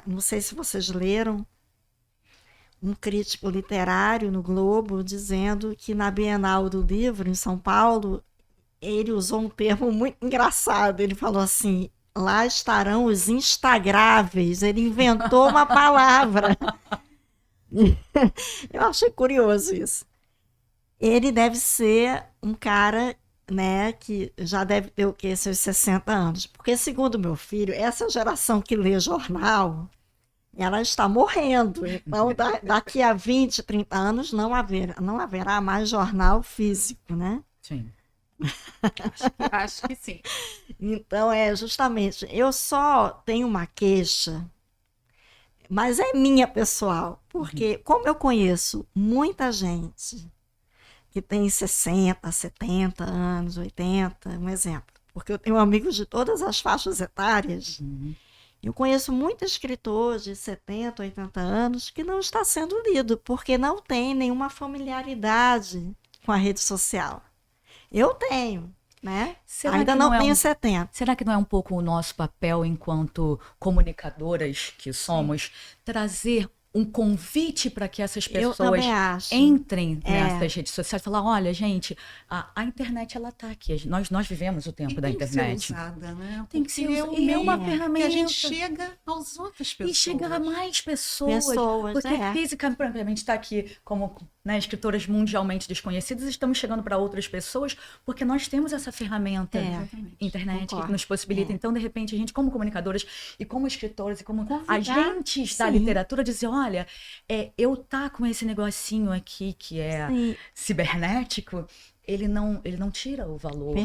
não sei se vocês leram, um crítico literário no Globo dizendo que na Bienal do Livro, em São Paulo, ele usou um termo muito engraçado. Ele falou assim: lá estarão os instagráveis. Ele inventou uma palavra. Eu achei curioso isso. Ele deve ser um cara, né, que já deve ter o quê? Seus 60 anos. Porque, segundo meu filho, essa geração que lê jornal, ela está morrendo. Então, daqui a 20, 30 anos, não haverá mais jornal físico, né? Sim. Acho que sim. Então, justamente, eu só tenho uma queixa, mas é minha pessoal, porque como eu conheço muita gente que tem 60, 70 anos, 80, um exemplo, porque eu tenho amigos de todas as faixas etárias, eu conheço muitos escritores de 70, 80 anos que não está sendo lido, porque não tem nenhuma familiaridade com a rede social. Eu tenho, né? Ainda não tenho 70. Será que não é um pouco o nosso papel enquanto comunicadoras que somos, trazer um convite para que essas pessoas entrem nessas redes sociais e falar: olha, gente, a internet ela está aqui. Nós vivemos o tempo da internet. Tem que ser usada, né? Tem que ser usada. E é uma ferramenta. Que a gente chega às outras pessoas. E chegar a mais pessoas. Porque fisicamente está aqui como, né, escritoras mundialmente desconhecidas, estamos chegando para outras pessoas porque nós temos essa ferramenta, internet, que nos possibilita. Então, de repente, a gente, como comunicadoras e como escritoras e como agentes da literatura, dizer: olha, eu tá com esse negocinho aqui que é cibernético, ele não tira o valor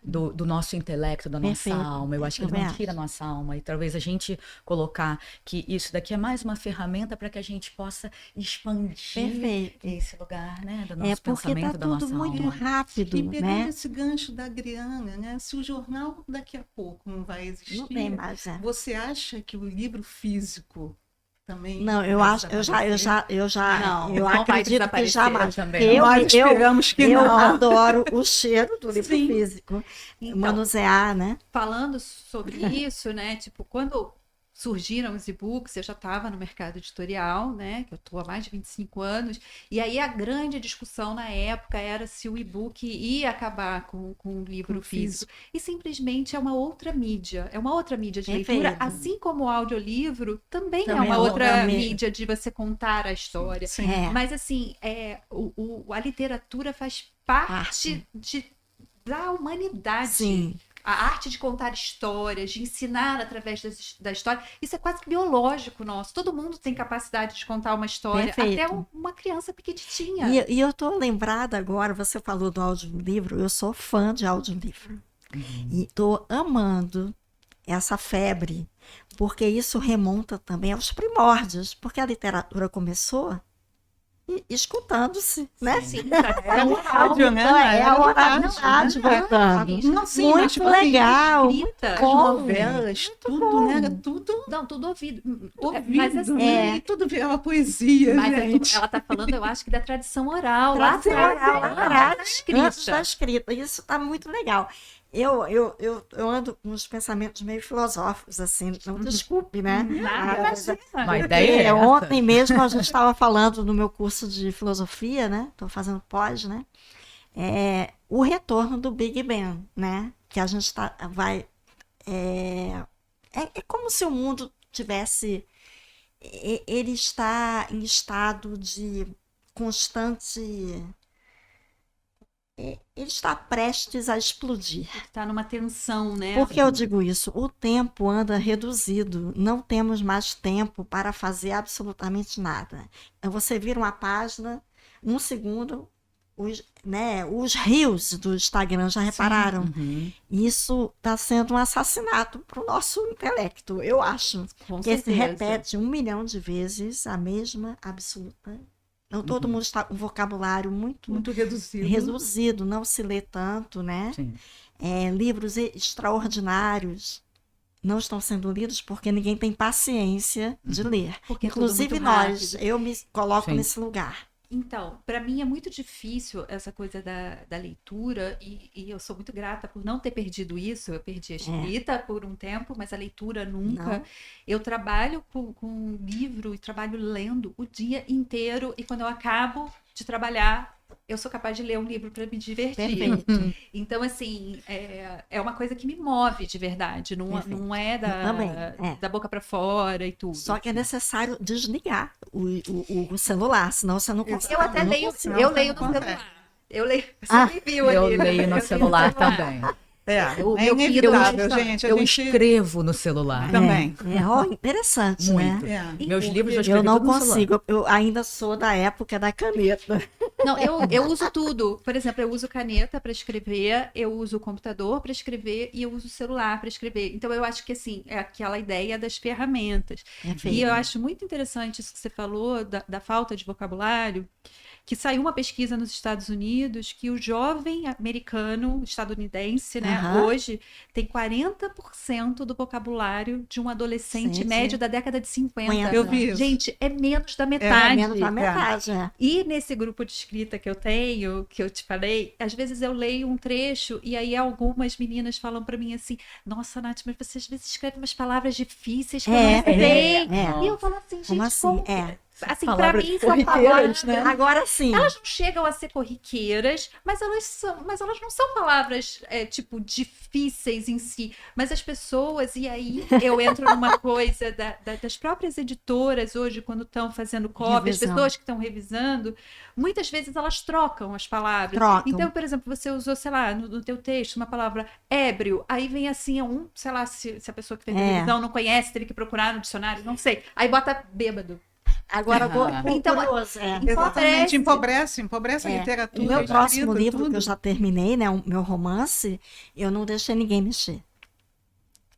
do nosso intelecto, da nossa alma. Eu acho que ele não tira a nossa alma. E talvez a gente colocar que isso daqui é mais uma ferramenta para que a gente possa expandir esse lugar, né, do nosso pensamento, da nossa alma. É porque tá tudo muito rápido, e pegando né? esse gancho da Adriana, né? Se o jornal daqui a pouco não vai existir, Não tem mais, você acha que o livro físico também não, eu acredito que jamais. Nós esperamos que eu não. adoro o cheiro do livro físico, Então, manusear, né? Falando sobre isso, né? Tipo, quando surgiram os e-books, eu já estava no mercado editorial, né? Que eu estou há mais de 25 anos. E aí a grande discussão na época era se o e-book ia acabar com o livro físico. E simplesmente é uma outra mídia. É uma outra mídia de leitura, assim como o audiolivro também é uma outra mídia de você contar a história. Mas assim, a literatura faz parte da humanidade. Sim. A arte de contar histórias, de ensinar através da história, isso é quase que biológico nosso. Todo mundo tem capacidade de contar uma história, Perfeito. até uma criança pequenininha. E eu tô lembrada agora, você falou do audiolivro, eu sou fã de audiolivro. E tô amando essa febre, porque isso remonta também aos primórdios, porque a literatura começou escutando-se, né? Sim, É um rádio, né? É a Era um oralidade voltando. Não, sim, mas, Muito tipo assim, legal. escrita. As Como? novelas, tudo, né? Era tudo Não, tudo ouvido. ouvido, Mas assim, né? E tudo virava poesia, mas gente. ela tá falando, eu acho que da tradição oral. Lá Tradição atrás, oral, lá lá da escrita. Antes da escrita. Isso está muito legal. Eu ando com uns pensamentos meio filosóficos, assim, não desculpe, né? Nada, imagina. Uma ideia é essa. Ontem mesmo a gente estava falando no meu curso de filosofia, né? Estou fazendo pós, né? O retorno do Big Bang, né? Que a gente vai... É como se o mundo tivesse... Ele está em estado de constante... Ele está prestes a explodir. Tá numa tensão, né? Por que eu digo isso? O tempo anda reduzido. Não temos mais tempo para fazer absolutamente nada. Então, você vira uma página, um segundo, os rios do Instagram, já repararam? Uhum. Isso está sendo um assassinato para o nosso intelecto, eu acho. Com Porque se certeza. repete 1 milhão de vezes a mesma absoluta. Então, todo mundo está com um vocabulário muito reduzido, não se lê tanto, né? Sim. Livros extraordinários não estão sendo lidos porque ninguém tem paciência de ler. Porque é tudo Inclusive muito nós, rápido. eu me coloco Sim. nesse lugar. Então, para mim é muito difícil essa coisa da leitura e eu sou muito grata por não ter perdido isso. Eu perdi a escrita por um tempo, mas a leitura nunca. Não. Eu trabalho com livro e trabalho lendo o dia inteiro e quando eu acabo de trabalhar, eu sou capaz de ler um livro para me divertir. Perfeito. Então, assim, é uma coisa que me move de verdade, não é Eu também, da boca para fora e tudo. Só que é necessário desligar o celular, senão você não consegue. Eu até não leio, consigo. eu leio no celular. Eu leio, você Ah, me viu Eu ali, né? leio no Eu celular leio no também. O É meu inevitável, Kindle, gente. A Eu gente escrevo no celular. também. Interessante, Muito. né? Meus livros eu Eu escrevi não tudo no celular. consigo, eu ainda sou da época da caneta. Não, eu uso tudo. Por exemplo, eu uso caneta para escrever, eu uso o computador para escrever e eu uso o celular para escrever. Então, eu acho que, assim, é aquela ideia das ferramentas. E eu acho muito interessante isso que você falou, da falta de vocabulário, que saiu uma pesquisa nos Estados Unidos que o jovem americano, estadunidense, né, Aham. hoje, tem 40% do vocabulário de um adolescente Sim, médio sim. da década de 50. Eu vi isso. Gente, é menos da É metade. menos da metade, E nesse grupo de escrita que eu tenho, que eu te falei, às vezes eu leio um trecho e aí algumas meninas falam pra mim assim: Nossa, Nath, mas você às vezes escreve umas palavras difíceis que eu não sei. E eu falo assim, gente, Como assim? como que- Assim, pra Palavras mim são corriqueiras, palavras. né? Agora sim. Elas não chegam a ser corriqueiras, mas elas não são palavras, tipo, difíceis em si. Mas as pessoas, e aí eu entro numa coisa das próprias editoras hoje, quando estão fazendo cópias, Revisão. pessoas que estão revisando, muitas vezes elas trocam as palavras. Trocam. Então, por exemplo, você usou, sei lá, no teu texto, uma palavra ébrio, aí vem assim, sei lá, se a pessoa que fez a revisão não conhece, teve que procurar no dicionário, não sei. Aí bota bêbado. Agora, Então, curioso, Exatamente, empobrece a literatura. O meu a próximo escrita, livro, tudo. que eu já terminei, né, o meu romance, eu não deixei ninguém mexer.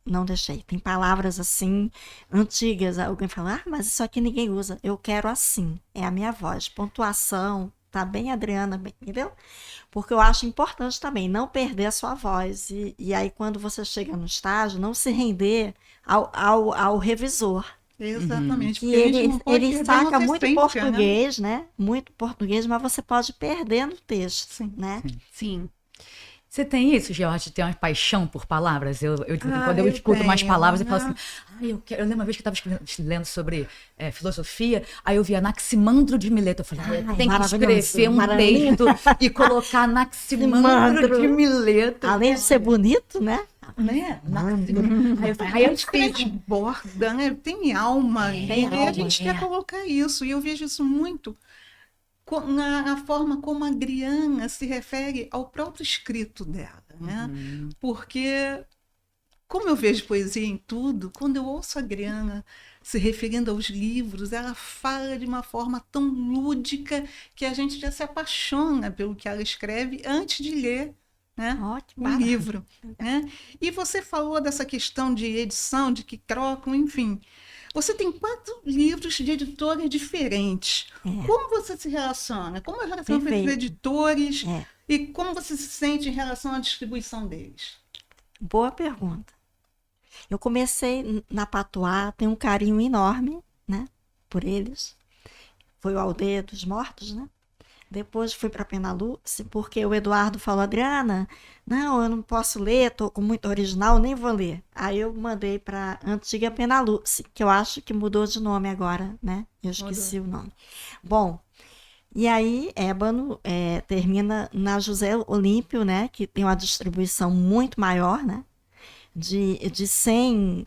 Não deixei. Tem palavras assim, antigas. Alguém fala, mas isso aqui ninguém usa. Eu quero assim. É a minha voz. Pontuação, tá bem, Adriana? Bem, entendeu? Porque eu acho importante também não perder a sua voz. E aí, quando você chega no estágio, não se render ao revisor. Exatamente. Que porque a gente não pode ele perder a saca nossa muito essência, né? português, né? Muito português, mas você pode perder no texto, né? Sim. Você tem isso, George, de ter uma paixão por palavras? Quando eu eu escuto umas tenho, palavras, eu né? falo assim, eu lembro uma vez que eu estava lendo sobre filosofia, aí eu vi Anaximandro de Mileto. Eu falei, tem que maravilhoso, escrever um maravilhoso. texto e colocar Anaximandro de Mileto. Além de ser bonito, né? Né? Aí eu fiz. Borda, né? Tem alma. Tem e a alma, gente quer colocar isso. E eu vejo isso muito na forma como a Adriana se refere ao próprio escrito dela, né? Porque, como eu vejo poesia em tudo, quando eu ouço a Adriana se referindo aos livros, ela fala de uma forma tão lúdica que a gente já se apaixona pelo que ela escreve antes de ler, né, Ótimo. o livro, né? E você falou dessa questão de edição, de que trocam, enfim. Você tem 4 livros de editoras diferentes. Como você se relaciona? Como é a relação com esses editores? E como você se sente em relação à distribuição deles? Boa pergunta. Eu comecei na Patuá, tenho um carinho enorme, né, por eles. Foi o Aldeia dos Mortos, né? Depois fui para Penaluce, porque o Eduardo falou, Adriana, não, eu não posso ler, estou com muito original, nem vou ler. Aí eu mandei para a antiga Penaluce, que eu acho que mudou de nome agora, né? Eu esqueci o nome. Bom, e aí Ébano termina na José Olímpio, né? Que tem uma distribuição muito maior, né? De 100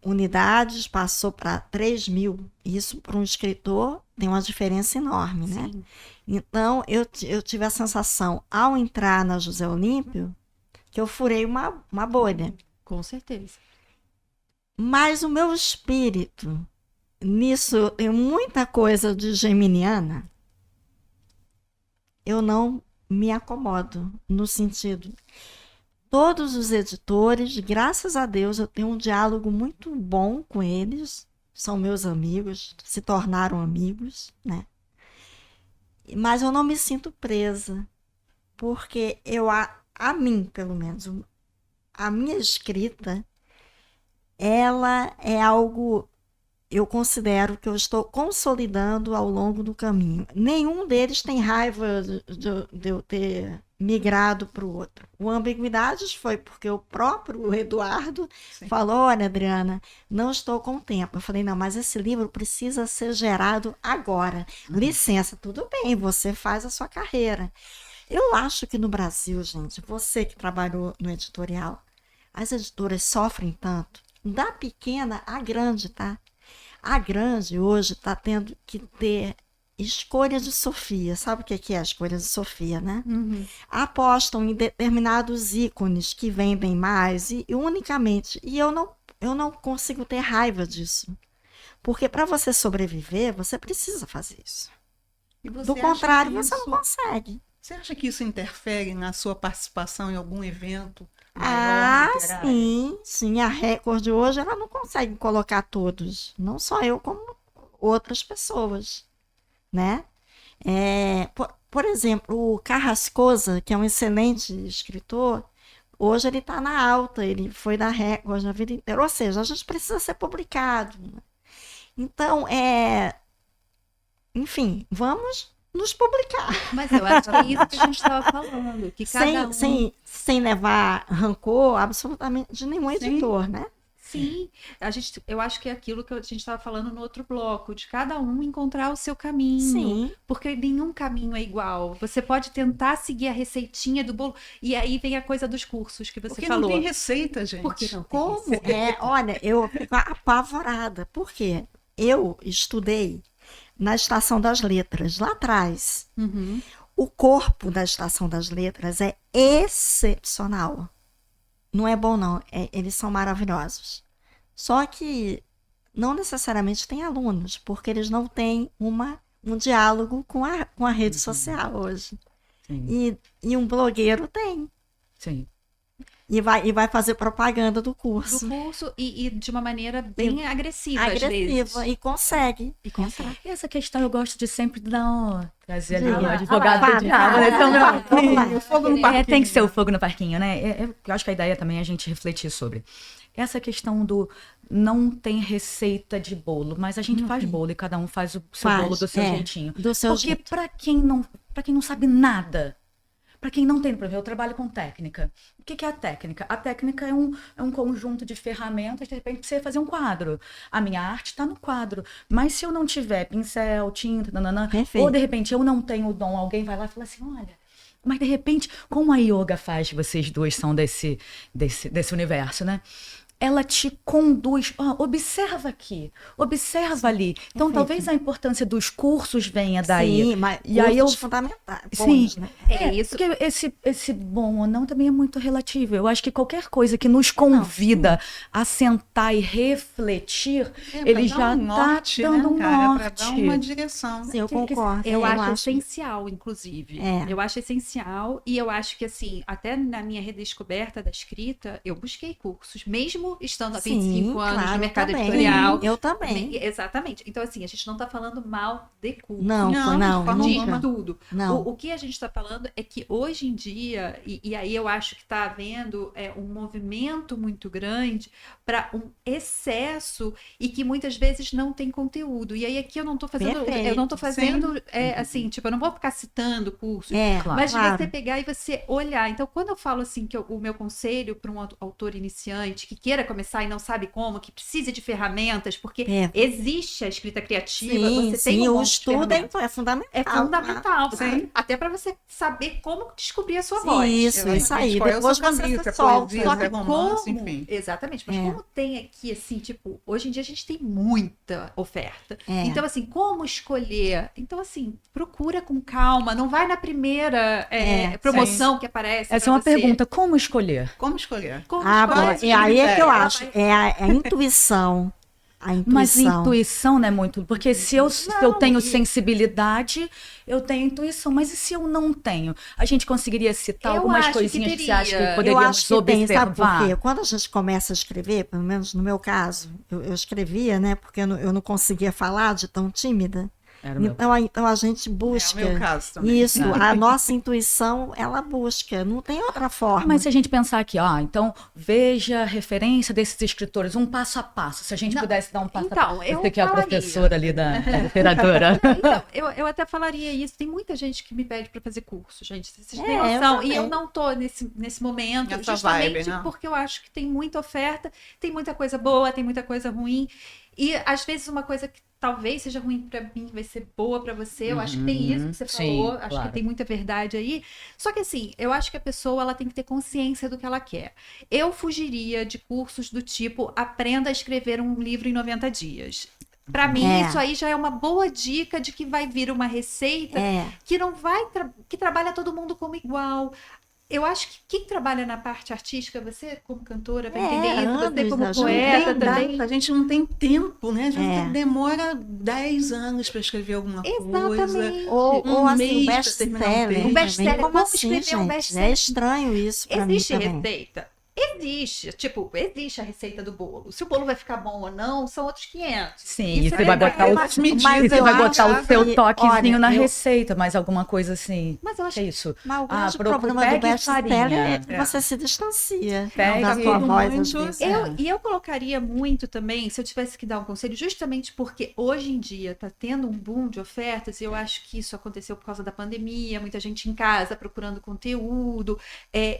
unidades, passou para 3.000. Isso para um escritor tem uma diferença enorme, né? Sim. Então, eu tive a sensação, ao entrar na José Olímpio, que eu furei uma bolha. Com certeza. Mas o meu espírito, nisso eu tenho muita coisa de geminiana, eu não me acomodo, no sentido... Todos os editores, graças a Deus, eu tenho um diálogo muito bom com eles, são meus amigos, se tornaram amigos, né? Mas eu não me sinto presa, porque a mim, pelo menos, a minha escrita, ela é algo, eu considero que eu estou consolidando ao longo do caminho. Nenhum deles tem raiva de eu ter migrado para o outro. O Ambiguidades foi porque o próprio Eduardo falou, olha, Adriana, não estou com tempo. Eu falei, não, mas esse livro precisa ser gerado agora. Licença, tudo bem, você faz a sua carreira. Eu acho que no Brasil, gente, você que trabalhou no editorial, as editoras sofrem tanto, da pequena à grande, tá? A grande hoje está tendo que ter escolha de Sofia. Sabe o que é a escolha de Sofia, né? Apostam em determinados ícones que vendem mais e unicamente. E eu não consigo ter raiva disso. Porque para você sobreviver, você precisa fazer isso. Do contrário, você não consegue. Você acha que isso interfere na sua participação em algum evento maior, literário? Sim. A Record de hoje, ela não consegue colocar todos. Não só eu, como outras pessoas, né? Por exemplo, o Carrascosa, que é um excelente escritor, hoje ele está na alta, ele foi da Record a vida inteira. Ou seja, a gente precisa ser publicado. Então, enfim, vamos nos publicar. Mas eu acho que é isso que a gente estava falando. Que cada sem levar rancor absolutamente de nenhum editor, né? Sim, eu acho que é aquilo que a gente estava falando no outro bloco, de cada um encontrar o seu caminho. Sim. Porque nenhum caminho é igual. Você pode tentar seguir a receitinha do bolo, e aí vem a coisa dos cursos que você Porque falou. não tem receita, gente. Por que não tem Como? receita? Olha, eu fico apavorada. Por quê? Eu estudei na Estação das Letras, lá atrás. O corpo da Estação das Letras é excepcional. Não é bom, não. Eles são maravilhosos. Só que não necessariamente tem alunos, porque eles não têm um diálogo com a rede social hoje. E um blogueiro tem. Sim. E vai fazer propaganda do curso. E de uma maneira bem agressiva, às vezes. E consegue. Essa questão eu gosto de sempre trazer ali Diga. o advogado do diabo. Tem que ser o fogo no parquinho, né? Eu acho que a ideia também é a gente refletir sobre. Essa questão do não tem receita de bolo, mas a gente faz bolo e cada um faz o seu bolo do seu jeitinho. Do seu Porque jeito. para quem não sabe nada, para quem não tem, por exemplo, eu trabalho com técnica. O que é a técnica? A técnica é um conjunto de ferramentas, de repente, para você fazer um quadro. A minha arte está no quadro. Mas se eu não tiver pincel, tinta, ou de repente eu não tenho o dom, alguém vai lá e fala assim, olha, mas de repente, como a yoga faz, vocês duas são desse universo, né? ela te conduz. Observa aqui, observa ali. Então, talvez a importância dos cursos venha daí. Sim, mas E aí cursos fundamentais. Sim. Bons, né? É isso. Porque esse bom ou não também é muito relativo. Eu acho que qualquer coisa que nos convida a sentar e refletir, ele já está dando um Para norte. dar uma direção. Sim, eu concordo. Eu acho essencial, inclusive. É. Eu acho essencial e eu acho que, assim, até na minha redescoberta da escrita, eu busquei cursos, mesmo estando há 25 anos claro, no mercado também. editorial. Eu também. Exatamente. Então, assim, a gente não está falando mal de curso. Não, Não, não, de De nunca. tudo. Não. O que a gente está falando é que hoje em dia, e aí eu acho que está havendo um movimento muito grande para um excesso e que muitas vezes não tem conteúdo. E aí aqui eu não estou fazendo, Perfeito. eu não estou fazendo assim, tipo, eu não vou ficar citando cursos, Claro. mas claro. você pegar e você olhar. Então, quando eu falo assim que o meu conselho para um autor iniciante que queira começar e não sabe como, que precise de ferramentas, porque existe a escrita criativa, Sim, você tem sim, um o monte de estudo ferramentas. é fundamental. É fundamental, Sim. até para você saber como descobrir a sua Sim, voz. isso aí. Qual é o Depois seu você caminho, se é solta. poesia, Só se é que romance, como, enfim. exatamente, mas É. como tem aqui, assim, tipo, hoje em dia a gente tem muita oferta. É. Então, assim, como escolher? Então, assim, procura com calma, não vai na primeira promoção que aparece. Essa é pra uma você. pergunta. Como escolher? Como escolher? Como Ah, bom, escolher? e aí é que eu Ela acho. vai- É a intuição. A Mas intuição. intuição não é muito. Porque se eu tenho e- sensibilidade, eu tenho intuição. Mas e se eu não tenho? A gente conseguiria citar Eu algumas acho que coisinhas que você acha que teria. Eu poderíamos acho que tem, sabe por observar? quê? Quando a gente começa a escrever, pelo menos no meu caso, eu escrevia, né? Porque eu não conseguia falar de tão tímida. Era o meu Então a gente busca. É o meu caso também. Isso, a nossa intuição, ela busca, não tem outra forma. Mas se a gente pensar aqui, então veja a referência desses escritores, um passo a passo. Se a gente pudesse dar um passo a Então, passo. eu Você que é a falaria. professora ali da literatura. Então, eu até falaria isso. Tem muita gente que me pede para fazer curso, gente. Vocês têm eu noção. E também. eu não tô nesse momento, Nessa justamente vibe, né? porque eu acho que tem muita oferta, tem muita coisa boa, tem muita coisa ruim. E às vezes uma coisa que talvez seja ruim para mim vai ser boa para você. Eu acho que tem isso que você sim, falou. Acho claro. que tem muita verdade aí. Só que assim, eu acho que a pessoa ela tem que ter consciência do que ela quer. Eu fugiria de cursos do tipo aprenda a escrever um livro em 90 dias. Para mim, isso aí já é uma boa dica de que vai vir uma receita que não vai que trabalha todo mundo como igual. Eu acho que quem trabalha na parte artística, você como cantora vai entender isso, você anos, como a gente poeta Tem também. data, a gente não tem tempo, né? A gente demora 10 anos para escrever alguma coisa. Exatamente. Ou assim, mês pra terminar um best-seller. texto. Um best-seller, Como como assim, escrever um gente? best-seller? É estranho isso pra mim Existe também. receita? Existe. Tipo, existe a receita do bolo. Se o bolo vai ficar bom ou não, são outros 500. Sim, Isso e é você vai verdade. botar Mas e você eu vai acho botar o seu que, toquezinho olha, na eu- receita, mas alguma coisa assim. Mas eu acho Que é isso? Mas o Ah, grande pro- problema do pegue best-seller farinha. é que você se distancia Pegue da sua tudo voz, às muito- vezes. eu colocaria muito também, se eu tivesse que dar um conselho, justamente porque hoje em dia está tendo um boom de ofertas, e eu acho que isso aconteceu por causa da pandemia, muita gente em casa procurando conteúdo,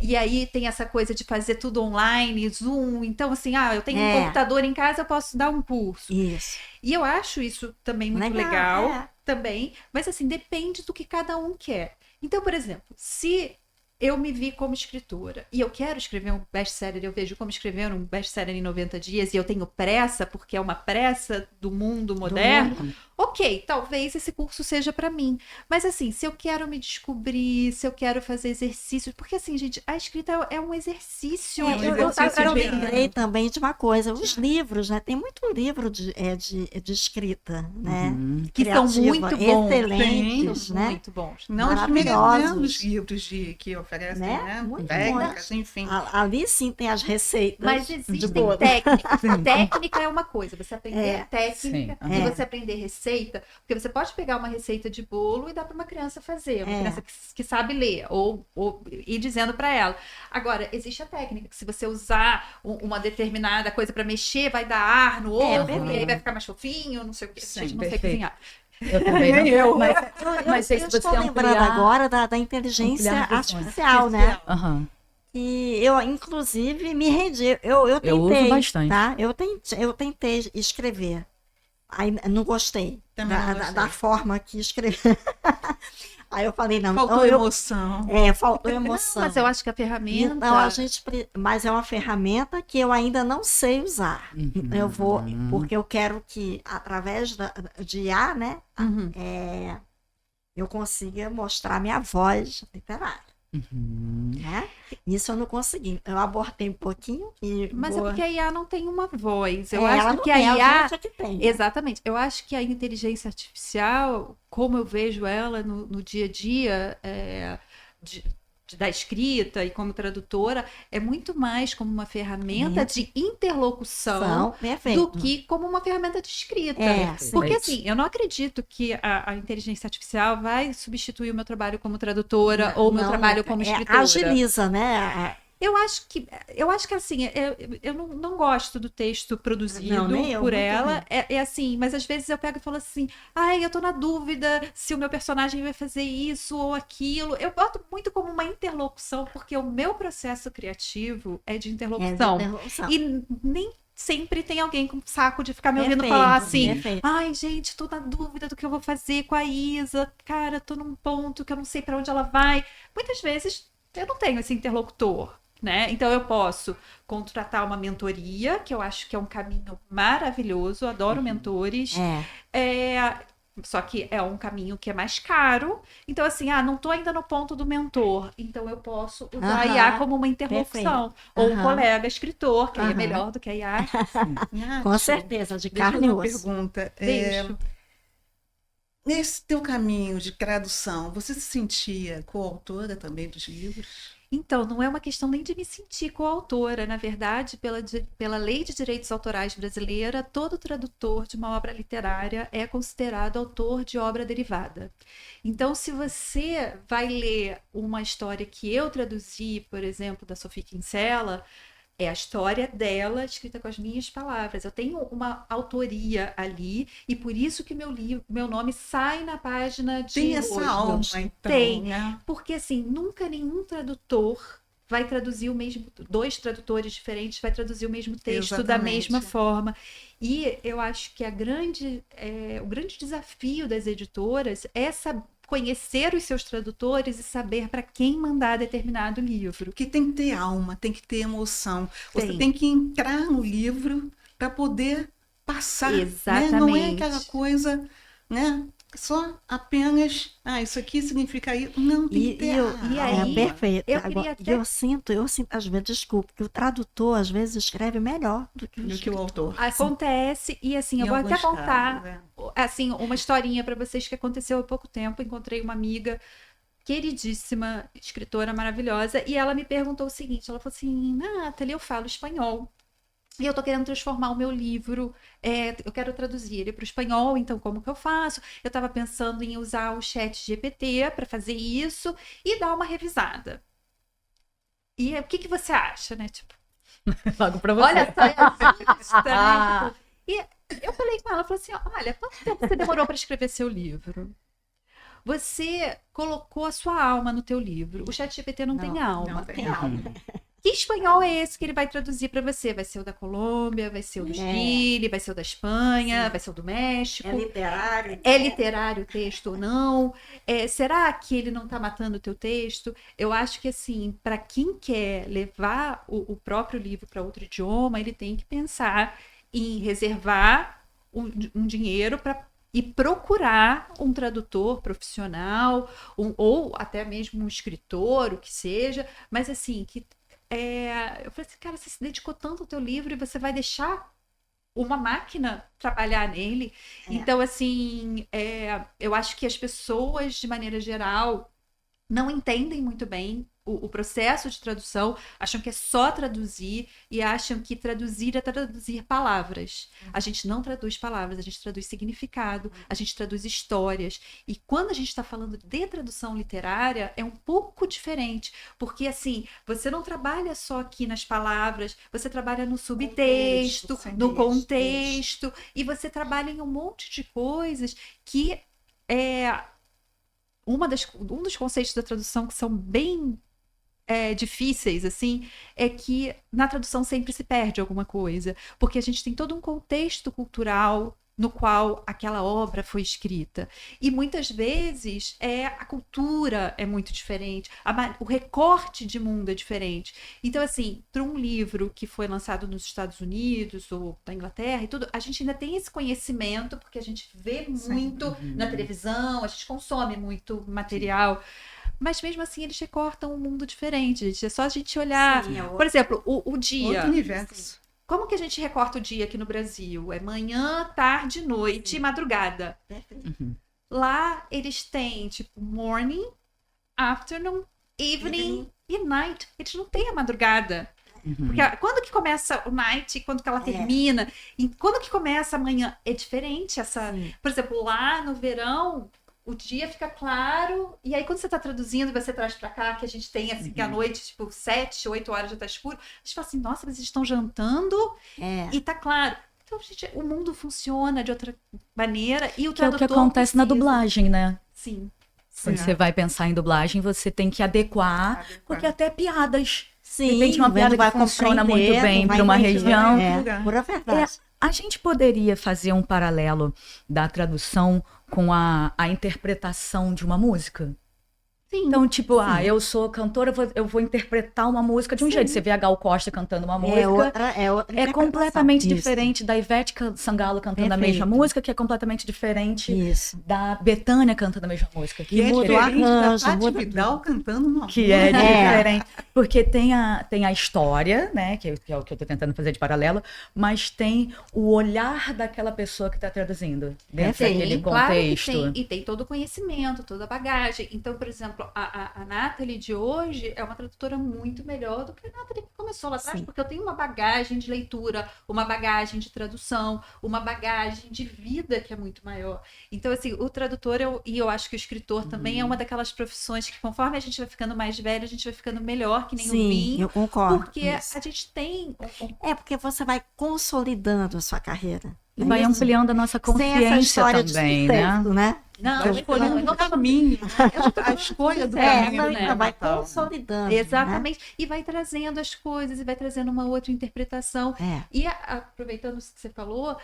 e aí tem essa coisa de fazer tudo online, Zoom, então assim, eu tenho um computador em casa, eu posso dar um curso. Isso. E eu acho isso também muito legal, é. também, mas assim, depende do que cada um quer. Então, por exemplo, se eu me vi como escritora e eu quero escrever um best-seller, eu vejo como escrever um best-seller em 90 dias e eu tenho pressa, porque é uma pressa do mundo moderno, ok, talvez esse curso seja para mim. Mas assim, se eu quero me descobrir, se eu quero fazer exercícios, porque assim, gente, a escrita é um exercício. Eu lembrei também de uma coisa, os livros, né? Tem muito livro de escrita, né? Que são Criativa, muito bons. excelentes, Sim, né? muito bons. Não Maravilhosos. desmerecendo os livros que oferecem, Né? né? Muito Técnicas, enfim. Ali sim tem as receitas. Mas de existem bolo. técnicas. Técnica é uma coisa, você aprender técnica Sim. e você aprender receita. Porque você pode pegar uma receita de bolo e dar para uma criança fazer, uma criança que sabe ler, ou ir dizendo para ela. Agora, existe a técnica, que se você usar uma determinada coisa para mexer, vai dar ar no ovo, e aí vai ficar mais fofinho, não sei o quê. Sim, Gente, não sei perfeito. cozinhar. Eu também não. Mas se eu você estou lembrando ampliar... agora da inteligência ampliar artificial, né? Aham. E eu, inclusive, me rendi. Eu tentei, uso bastante. tá? Eu tentei escrever. Aí não gostei Também não gostei. da forma que escrevi. Aí eu falei, não, Faltou então emoção. faltou emoção. Mas eu acho que a ferramenta. Então, mas é uma ferramenta que eu ainda não sei usar. Eu vou, porque eu quero que, através de IA, né, Uhum. eu consiga mostrar minha voz literária. Né? Isso eu não consegui. Eu abortei um pouquinho e Mas é vou... porque a IA não tem uma voz. Eu ela acho não que a tem, IA. gente é que tem. Exatamente. Eu acho que a inteligência artificial, como eu vejo ela no dia a dia, da escrita e como tradutora, é muito mais como uma ferramenta de interlocução São, perfeito. do que como uma ferramenta de escrita. Sim. Porque assim, eu não acredito que a inteligência artificial vai substituir o meu trabalho como tradutora ou o meu trabalho como escritora. Agiliza, né? Eu acho que assim, eu não gosto do texto produzido Não, nem eu, por muito ela. É assim, mas às vezes eu pego e falo assim, ai, eu tô na dúvida se o meu personagem vai fazer isso ou aquilo. Eu boto muito como uma interlocução, porque o meu processo criativo é de interlocução. E nem sempre tem alguém com saco de ficar me ouvindo falar assim, ai, gente, tô na dúvida do que eu vou fazer com a Isa. Cara, tô num ponto que eu não sei pra onde ela vai. Muitas vezes eu não tenho esse interlocutor. Né? Então eu posso contratar uma mentoria, que eu acho que é um caminho maravilhoso, adoro mentores. Só que é um caminho que é mais caro. Então, assim, não tô ainda no ponto do mentor. Então eu posso usar a IA como uma interlocução. Ou um colega escritor, que aí é melhor do que a IA. Com certeza, de carne e osso. Pergunta. Nesse teu caminho de tradução, você se sentia coautora também dos livros? Então, não é uma questão nem de me sentir coautora. Na verdade, pela Lei de Direitos Autorais brasileira, todo tradutor de uma obra literária é considerado autor de obra derivada. Então, se você vai ler uma história que eu traduzi, por exemplo, da Sophie Kinsella, é a história dela escrita com as minhas palavras. Eu tenho uma autoria ali e por isso que meu nome sai na página de Tem essa alma, então. Tem, né? Porque assim, nunca nenhum tradutor vai traduzir o mesmo... Dois tradutores diferentes vai traduzir o mesmo texto da mesma forma. E eu acho que o grande desafio das editoras é conhecer os seus tradutores e saber para quem mandar determinado livro. Que tem que ter alma, tem que ter emoção. Você tem que entrar no livro para poder passar. Exatamente. Né? Não é aquela coisa, né? Só apenas, isso aqui significa isso. Não, tem que ter e aí, perfeito. Eu sinto, às vezes, desculpa, que o tradutor, às vezes, escreve melhor do que o autor. Acontece, e assim, eu vou até contar assim, uma historinha para vocês que aconteceu há pouco tempo. Encontrei uma amiga queridíssima, escritora maravilhosa, e ela me perguntou o seguinte, ela falou assim, Nathalie, eu falo espanhol. E eu tô querendo transformar o meu livro, eu quero traduzir ele para o espanhol, então como que eu faço? Eu estava pensando em usar o ChatGPT para fazer isso e dar uma revisada. E o que você acha, né? Tipo, logo para você. Olha só, né? E eu falei com ela, falei assim, olha, quanto tempo você demorou para escrever seu livro? Você colocou a sua alma no teu livro. O ChatGPT não tem alma. Não tem alma. Que espanhol é esse que ele vai traduzir para você? Vai ser o da Colômbia, vai ser o do Chile, vai ser o da Espanha, vai ser o do México? É literário. É literário o texto ou não? Será que ele não está matando o teu texto? Eu acho que, assim, para quem quer levar o próprio livro para outro idioma, ele tem que pensar em reservar um dinheiro e procurar um tradutor profissional, ou até mesmo um escritor, o que seja, mas assim, eu falei assim, cara, você se dedicou tanto ao teu livro e você vai deixar uma máquina trabalhar nele? Então, assim, eu acho que as pessoas, de maneira geral, não entendem muito bem o processo de tradução, acham que é só traduzir e acham que traduzir é traduzir palavras. A gente não traduz palavras, a gente traduz significado, a gente traduz histórias. E quando a gente está falando de tradução literária, é um pouco diferente, porque assim, você não trabalha só aqui nas palavras, você trabalha no subtexto, no contexto, e você trabalha em um monte de coisas que um dos conceitos da tradução que são bem difíceis, assim, é que na tradução sempre se perde alguma coisa, porque a gente tem todo um contexto cultural no qual aquela obra foi escrita. E muitas vezes a cultura é muito diferente, o recorte de mundo é diferente. Então, assim, para um livro que foi lançado nos Estados Unidos ou na Inglaterra e tudo, a gente ainda tem esse conhecimento, porque a gente vê muito na televisão, a gente consome muito material. Mas mesmo assim eles recortam um mundo diferente, gente. É só a gente olhar. Por exemplo, o dia. Outro universo. Como que a gente recorta o dia aqui no Brasil? É manhã, tarde, noite e madrugada. Lá eles têm, tipo, morning, afternoon, evening e night. Eles não têm a madrugada. Porque quando que começa o night e quando que ela termina? E quando que começa a manhã? É diferente essa... Por exemplo, lá no verão, o dia fica claro, e aí quando você está traduzindo, você traz para cá, que a gente tem assim, que à noite, tipo, 7, 8 horas já está escuro, a gente fala assim, nossa, mas eles estão jantando e tá claro. Então, gente, o mundo funciona de outra maneira e o tradutor... Que é o que acontece na dublagem, né? Sim. Quando você vai pensar em dublagem, você tem que adequar. Porque até piadas. Sim, de repente, uma piada que funciona muito bem para uma região. Pura verdade. A gente poderia fazer um paralelo da tradução com a interpretação de uma música? Sim. Então, tipo, eu sou cantora, eu vou interpretar uma música de um jeito. Você vê a Gal Costa cantando uma música. É outra completamente Isso. diferente da Ivete Sangalo cantando a mesma música, que é completamente diferente da Bethânia cantando a mesma música. Que é muda o diferente da arranjo, Paty muda Vidal cantando uma Que é diferente. Porque tem a história, né? Que é o que eu tô tentando fazer de paralelo, mas tem o olhar daquela pessoa que está traduzindo dentro daquele claro contexto. que tem. E tem todo o conhecimento, toda a bagagem. Então, por exemplo, a Nathalie de hoje é uma tradutora muito melhor do que a Nathalie que começou lá atrás, porque eu tenho uma bagagem de leitura, uma bagagem de tradução, uma bagagem de vida que é muito maior. Então, assim, o tradutor e eu acho que o escritor também é uma daquelas profissões que, conforme a gente vai ficando mais velho, a gente vai ficando melhor, que nem o vinho. Eu concordo. Porque a gente tem... porque você vai consolidando a sua carreira. E vai ampliando a nossa Sem essa consciência história também, de sucesso, né? Não, Vai escolhendo o caminho, a escolha do caminho, né? Vai consolidando. Exatamente. E vai trazendo as coisas, e vai trazendo uma outra interpretação. E aproveitando isso que você falou,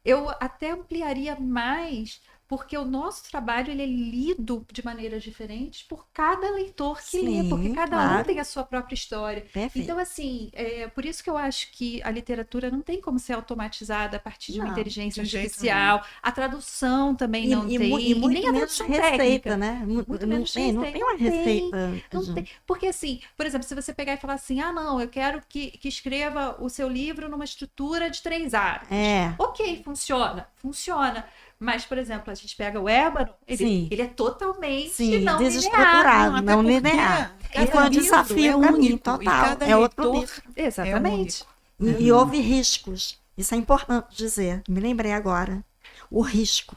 eu até ampliaria mais, porque o nosso trabalho ele é lido de maneiras diferentes por cada leitor que lê, porque cada um tem a sua própria história. Perfeito. Então, assim, por isso que eu acho que a literatura não tem como ser automatizada a partir de uma inteligência artificial. A tradução também não tem. E muito nem a menos tradução receita, técnica. né? Muito menos Não tem uma receita. Não tem. Porque, assim, por exemplo, se você pegar e falar assim, não, eu quero que escreva o seu livro numa estrutura de 3 atos. Ok, funciona. Mas, por exemplo, a gente pega o Ébano, ele é totalmente não desestruturado, não linear. E foi um desafio para mim, total. É outro livro. Exatamente. E houve riscos. Isso é importante dizer. Me lembrei agora. O risco.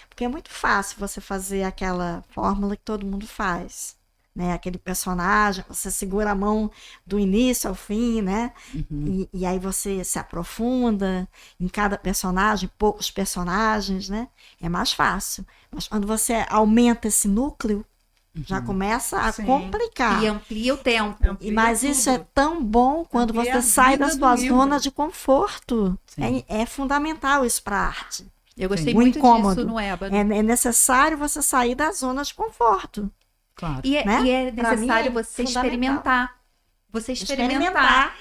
Porque é muito fácil você fazer aquela fórmula que todo mundo faz. Né? Aquele personagem, você segura a mão do início ao fim, né? E aí você se aprofunda em cada personagem, poucos personagens, né? É mais fácil. Mas quando você aumenta esse núcleo, já começa a complicar. E amplia o tempo. Mas isso é tão bom quando você sai da sua zona de conforto. É fundamental isso para a arte. Eu gostei muito disso no Ébano. É necessário você sair da zona de conforto. Claro. E é necessário você experimentar. Você experimentar.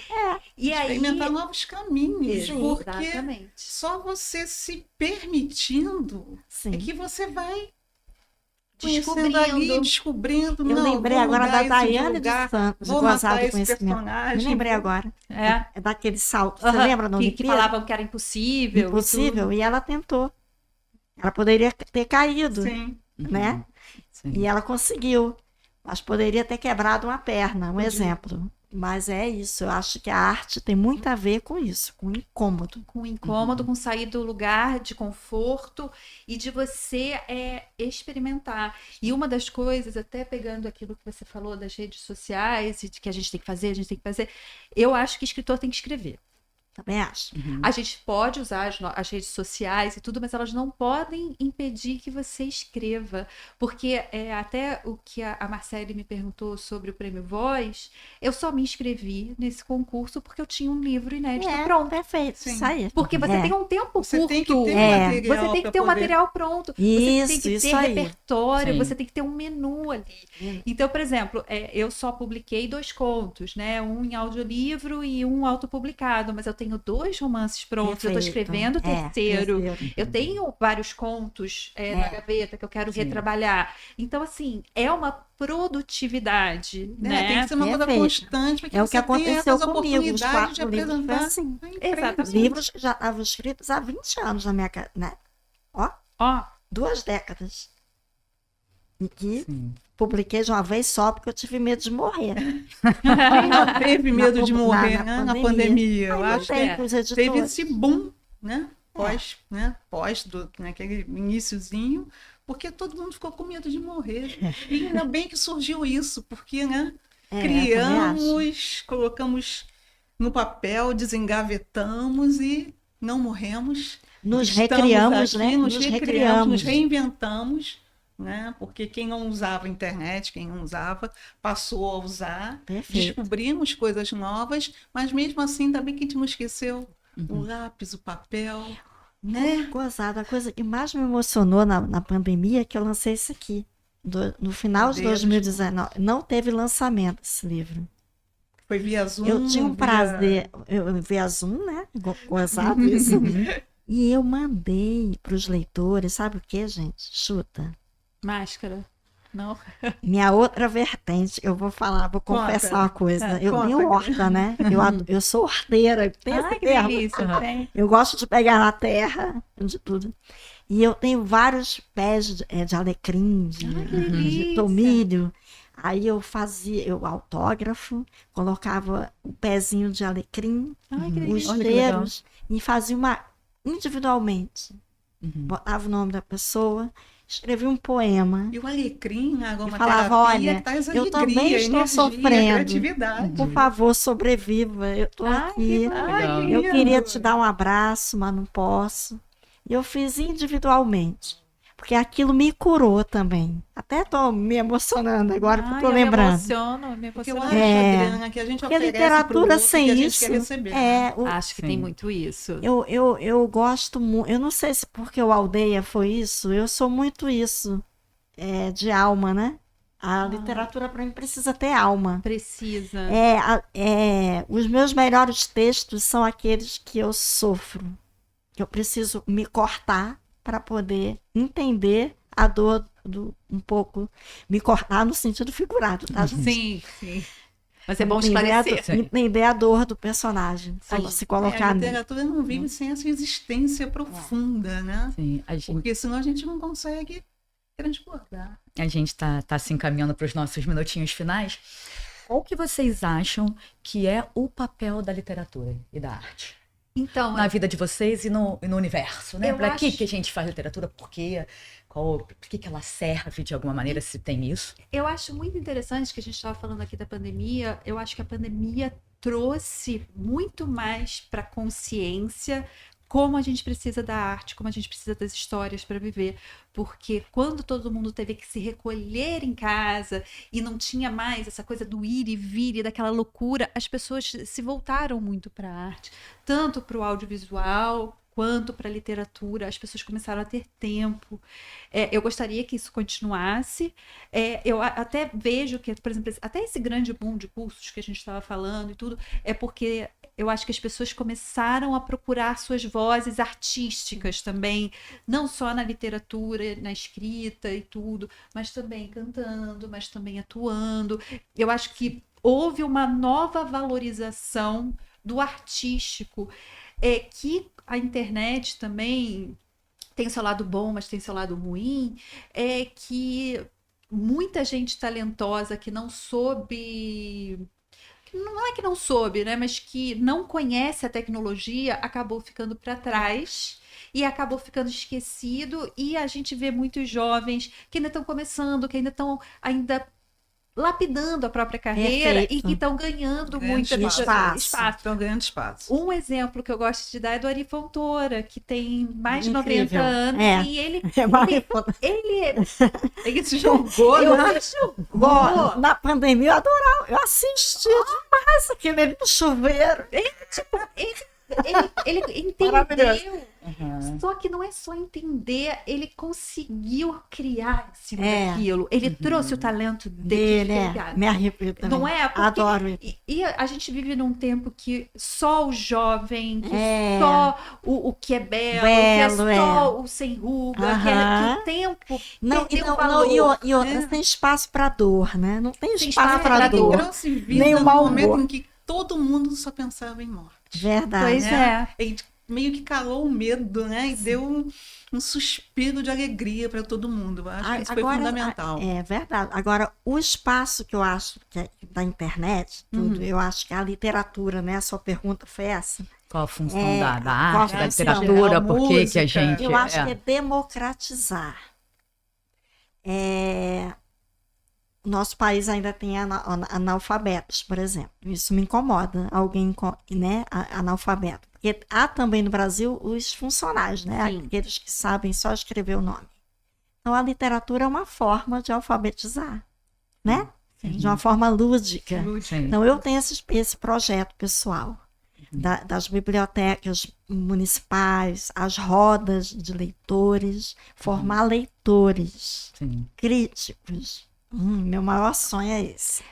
E experimentar novos caminhos. Porque Exatamente. só você se permitindo é que você vai descobrindo. Eu lembrei agora da Daiane dos Santos, vou gozar matar do esse conhecimento. personagem. Me lembrei agora. É daquele salto. Você lembra da que Olimpíada? falavam que era impossível. Impossível. E ela tentou. Ela poderia ter caído. Sim. Né? Sim. E ela conseguiu. Mas poderia ter quebrado uma perna, um exemplo. Mas é isso. Eu acho que a arte tem muito a ver com isso, com o incômodo. Com o incômodo, com sair do lugar de conforto e de você experimentar. E uma das coisas, até pegando aquilo que você falou das redes sociais e de que a gente tem que fazer, eu acho que escritor tem que escrever. Também acho. A gente pode usar as redes sociais e tudo, mas elas não podem impedir que você escreva. Porque até o que a Marcele me perguntou sobre o Prêmio Voz, eu só me inscrevi nesse concurso porque eu tinha um livro inédito pronto. Perfeito, Sim. isso aí. Porque você tem um tempo Você curto. tem que ter material Você tem que pra ter um poder- material pronto. Você tem que Isso ter aí. repertório, Sim. você tem que ter um menu ali. Então, por exemplo, eu só publiquei 2 contos, né? Um em audiolivro e um autopublicado, mas eu tenho 2 romances prontos, eu tô Perfeito. escrevendo o terceiro. terceiro. Eu tenho vários contos na gaveta que eu quero Sim. retrabalhar. Então, assim, é uma produtividade, né? Tem que ser uma coisa Perfeito. constante, porque É o que você tem aconteceu essas comigo. Os oportunidades de 4 livros foi apresentar. assim. a empresa. Exatamente. Livros que já estavam escritos há 20 anos na minha casa, né? Ó, Ó, 2 décadas. E que Sim. publiquei de uma vez só porque eu tive medo de morrer. Quem não teve medo de Na- morrer, na né? Na pandemia. pandemia, eu Aí eu acho que tenho com os teve editores. esse boom, né? Pós do naquele iniciozinho, porque todo mundo ficou com medo de morrer. E ainda bem que surgiu isso, porque, né? Criamos, colocamos no papel, desengavetamos e não morremos. Nos Estamos recriamos, aqui, né? Nos recriamos, nos reinventamos, né? Porque quem não usava a internet, quem não usava, passou a usar. Perfeito. Descobrimos coisas novas, mas mesmo assim, ainda bem que a gente não esqueceu o lápis, o papel, né? Gozada. A coisa que mais me emocionou na pandemia é que eu lancei isso aqui. No final de Meu Deus. 2019. Não teve lançamento esse livro. Foi via Zoom. Eu tinha um via- prazer. Eu vi a Zoom, né? Gozado isso. E eu mandei para os leitores, sabe o que, gente? Chuta. máscara. Não. Minha outra vertente, eu vou falar, vou Conta. confessar uma coisa. Eu Conta, tenho horta, né? Eu sou horteira, tem esse Ai, que termo. delícia. Tem. Eu gosto de pegar na terra, de tudo. E eu tenho vários pés de alecrim, Ai, que de delícia. tomilho. Aí eu autógrafo, colocava o pezinho de alecrim, Ai, que os delícia. Olha que legal. cheiros, e fazia uma individualmente. Uhum. Botava o nome da pessoa, escrevia um poema. E o alecrim, a E aromaterapia, falava, olha, traz eu alegria, também estou energia, sofrendo. criatividade. Por favor, sobreviva. Eu estou Ai, aqui. que legal. Eu queria te dar um abraço, mas não posso. E eu fiz individualmente. Porque aquilo me curou também. Até estou me emocionando agora, porque Ai, estou eu me lembrando. emociono, me Porque eu emociono. acho, É. Adriana, que a gente Porque oferece pro literatura outro sem que a gente isso quer receber. Acho que Sim. tem muito isso. Eu gosto muito. Eu não sei se porque o Aldeia foi isso. Eu sou muito isso. De alma, né? A literatura para mim precisa ter alma. Precisa. Os meus melhores textos são aqueles que eu sofro. Que eu preciso me cortar para poder entender a dor um pouco. Me cortar no sentido figurado, tá, gente? Sim, sim. Mas é bom Entender a esclarecer. entender a dor do personagem. Se A colocar nele. literatura não vive sem essa existência profunda, né? Sim, a gente Porque senão a gente não consegue transbordar. tá se encaminhando para os nossos minutinhos finais. Qual que vocês acham que é o papel da literatura e da arte Então, na vida de vocês e no universo, né? Eu Para que acho- que a gente faz literatura? Por quê? Por que ela serve de alguma maneira, se tem isso? eu acho muito interessante que a gente estava falando aqui da pandemia. Eu acho que a pandemia trouxe muito mais para a consciência como a gente precisa da arte, como a gente precisa das histórias para viver. Porque quando todo mundo teve que se recolher em casa e não tinha mais essa coisa do ir e vir e daquela loucura, as pessoas se voltaram muito para a arte, tanto para o audiovisual quanto para a literatura. As pessoas começaram a ter tempo. Eu gostaria que isso continuasse. Eu até vejo que, por exemplo, até esse grande boom de cursos que a gente estava falando e tudo, é porque eu acho que as pessoas começaram a procurar suas vozes artísticas também, não só na literatura, na escrita e tudo, mas também cantando, mas também atuando. Eu acho que houve uma nova valorização do artístico, que a internet também tem o seu lado bom, mas tem o seu lado ruim, que muita gente talentosa que não soube... Não é que não soube, né? Mas que não conhece a tecnologia, acabou ficando para trás e acabou ficando esquecido. E a gente vê muitos jovens que ainda estão começando, que ainda estão lapidando a própria carreira e Perfeito. que estão ganhando muito espaço. Estão ganhando espaço. Um exemplo que eu gosto de dar é do Ari Fontoura, que tem mais de Incrível. 90 anos e ele Ele se jogou, eu né? acho Bom, na pandemia eu adorava, eu assisti demais aquele ali no chuveiro. ele Maravilhoso. entendeu. Só que não é só entender, ele conseguiu criar em cima daquilo. Ele trouxe o talento Dele, me arrepio também. Não é? Porque, Adoro ele. e a gente vive num tempo que só o jovem, que É. só o que é belo, Belo, que é só o sem ruga, que Aham. o tempo Não, perdeu não, valor. e outra, tem espaço para dor, né? Não tem Tem espaço espaço para pra dor. Trouxe vida Nem o no mau momento humor. em que todo mundo só pensava em morte. Verdade. Pois né? é. Ele meio que calou o medo, né? E deu um suspiro de alegria para todo mundo. Eu acho que isso foi fundamental. É verdade. Agora, o espaço que eu acho que é da internet, tudo, eu acho que a literatura, né? A sua pergunta foi essa. Qual a função É, da qual a arte, da função? literatura, por que que a Música. gente... Eu acho que é democratizar. Nosso país ainda tem analfabetos, por exemplo. Isso me incomoda, alguém, né, analfabeto. Porque há também no Brasil os funcionários, né, Sim. aqueles que sabem só escrever o nome. Então, a literatura é uma forma de alfabetizar, né? De uma forma lúdica. Sim. Então, eu tenho esse projeto pessoal das bibliotecas municipais, as rodas de leitores, formar leitores Sim. críticos. Meu maior sonho é esse.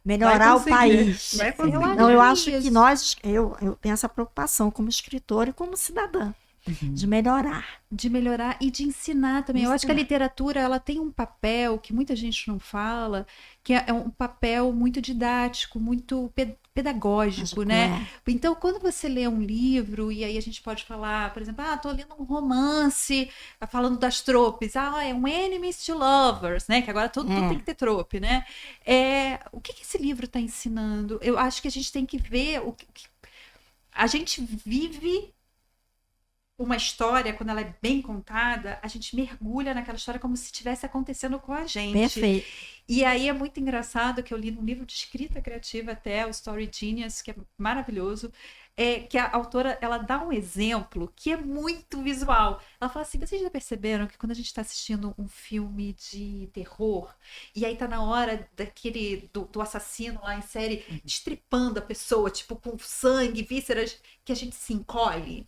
Melhorar o conseguir. país. Vai conseguir. Não, eu acho isso. que eu tenho essa preocupação como escritora e como cidadã, de melhorar. De melhorar e de ensinar também. Eu acho que a literatura ela tem um papel que muita gente não fala, que é um papel muito didático, muito pedagógico, né? Então, quando você lê um livro, e aí a gente pode falar, por exemplo, tô lendo um romance, falando das tropes, é um enemies to lovers, né? Que agora tudo tem que ter trope, né? O que esse livro está ensinando? Eu acho que a gente tem que ver o que a gente vive. Uma história, quando ela é bem contada, a gente mergulha naquela história como se estivesse acontecendo com a gente. Perfeito. E aí é muito engraçado que eu li num livro de escrita criativa até, o Story Genius, que é maravilhoso, que a autora, ela dá um exemplo que é muito visual. Ela fala assim, vocês já perceberam que quando a gente está assistindo um filme de terror, e aí tá na hora do assassino lá em série, destripando a pessoa, tipo, com sangue, vísceras, que a gente se encolhe?